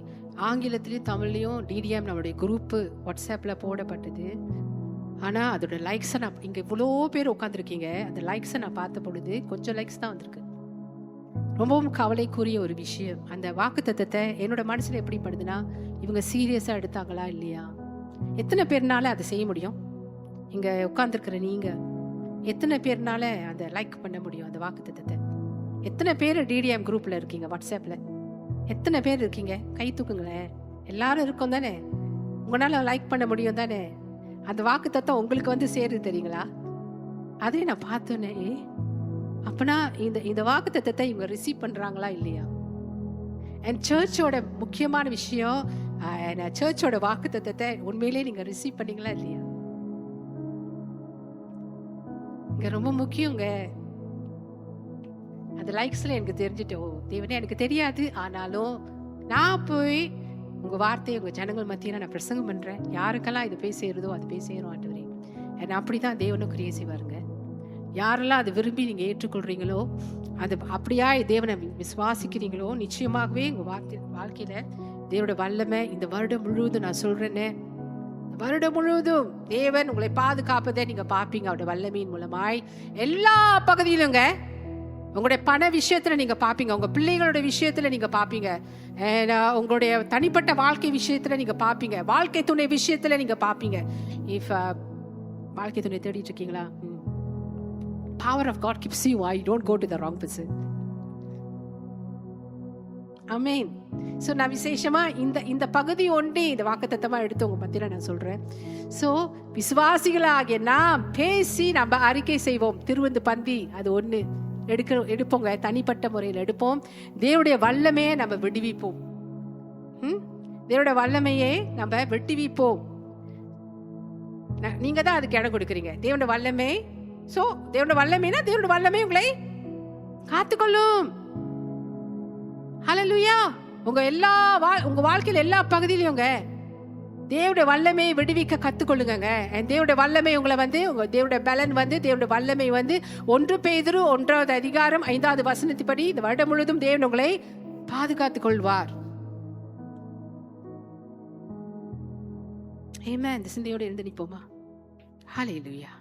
ஆங்கிலத்திலையும் தமிழ்லையும் டிடிஎம் நம்மளுடைய குரூப்பு வாட்ஸ்அப்ல போடப்பட்டது. ஆனா அதோட லைக்ஸை நான் இங்க இவ்வளோ பேர் உட்காந்துருக்கீங்க, அந்த லைக்ஸை நான் பார்த்த பொழுது கொஞ்சம் லைக்ஸ் தான் வந்திருக்கு. ரொம்பவும் கவலைக்குரிய ஒரு விஷயம். அந்த வாக்குத்தத்தத்தை என்னோட மனசுல எப்படி படுதுன்னா, இவங்க சீரியஸா எடுத்தாங்களா இல்லையா? எத்தனை பேர்னால அதை செய்ய முடியும்? இங்க உட்காந்துருக்கிற நீங்க எத்தனை பேர்னால அதை லைக் பண்ண முடியும் அந்த வாக்குத்தத்தத்தை? எத்தனை பேர் டிடிஎம் குரூப்ல இருக்கீங்க? வாட்ஸ்அப்ல எத்தனை பேர் இருக்கீங்க? கை தூக்குங்களேன். எல்லாரும் இருக்கோம் தானே? உங்களால லைக் பண்ண முடியும் தானே? அந்த வாக்குத்தத்தம் உங்களுக்கு வந்து சேருது தெரியுங்களா? அதே நான் பார்த்தோன்னே, அப்பனா இந்த வாக்குத்தத்தத்தை இவங்க ரிசீவ் பண்றாங்களா இல்லையா? அண்ட் சர்ச்சோட முக்கியமான விஷயம், சர்ச்சோட வாக்குத்தத்தத்தை உண்மையிலேயே நீங்க ரிசீவ் பண்ணீங்களா இல்லையா? இங்க ரொம்ப முக்கியங்க. அந்த லைக்ஸ்ல எனக்கு தெரிஞ்சுட்டு, ஓ தேவனே எனக்கு தெரியாது, ஆனாலும் நான் போய் உங்க வார்த்தையை உங்க ஜனங்கள் மத்தியில நான் பிரசங்கம் பண்றேன். யாருக்கெல்லாம் இது போய் சேருதோ அது போய் சேரும் ஆண்டவரே. ஏன்னா அப்படிதான் தேவனும் கிரியை செய்வாருங்க. யாரெல்லாம் அதை விரும்பி நீங்க ஏற்றுக்கொள்றீங்களோ, அது அப்படியா தேவனை விசுவாசிக்கிறீங்களோ, நிச்சயமாகவே உங்க வாழ்க்கையில தேவனோட வல்லமை இந்த வருடம் முழுவதும், நான் சொல்றேன்னு, வருடம் முழுவதும் தேவன் உங்களை பாதுகாப்பதை நீங்க பாப்பீங்க. அவருடைய வல்லமையின் மூலமாய் எல்லா பகுதியிலுங்க. உங்களுடைய பண விஷயத்துல நீங்க பாப்பீங்க, உங்க பிள்ளைகளோட விஷயத்துல நீங்க பாப்பீங்க, உங்களுடைய தனிப்பட்ட வாழ்க்கை விஷயத்துல நீங்க பாப்பீங்க, வாழ்க்கை துணை விஷயத்துல நீங்க பாப்பீங்க. இஃப் வாழ்க்கை துணை தேடிட்டு இருக்கீங்களா? Power of God keeps you. You don't go to the wrong person. Amen. So நான் விசேஷமா இந்த பகுதி ஒன்றே இந்த வாக்குத்தத்தமா எடுத்து உங்க மத்தியில நான் சொல்றேன். சோ விசுவாசிகளாகிய நாம் பேசி நம்ம அறிக்கை செய்வோம். திருவந்து பந்தி அது ஒண்ணு எடுப்போங்க, தனிப்பட்ட முறையில் எடுப்போம். தேவனுடைய வல்லமையை நம்ம விடுவிப்போம். தேவனுடைய வல்லமையை நம்ம விடுவிப்போம். நீங்க தான் அதுக்கு இடம் கொடுக்குறீங்க. தேவனுடைய வல்லமை. சோ தேவனுடைய வல்லமைனா தேவனுடைய வல்லமை உங்களை காத்துக்கொள்ளும். ஹல்லேலூயா. உங்க வாழ்க்கையில எல்லா பகுதியிலும்ங்க தேவனுடைய வல்லமையை விடுவிக்க கத்துக்கொள்ளுங்க. தேவனுடைய வல்லமை உங்களை வந்து தேவனுடைய பலன் வந்து தேவனுடைய வல்லமை வந்து 1 பேதுரு 1வது அதிகாரம் 5வது வசனத்தின்படி இந்த வருடம் முழுவதும் தேவன் உங்களை பாதுகாத்துக் கொள்வார். ஆமென். இந்த சிந்தையோடு எழுந்து நிற்போமா? ஹல்லேலூயா.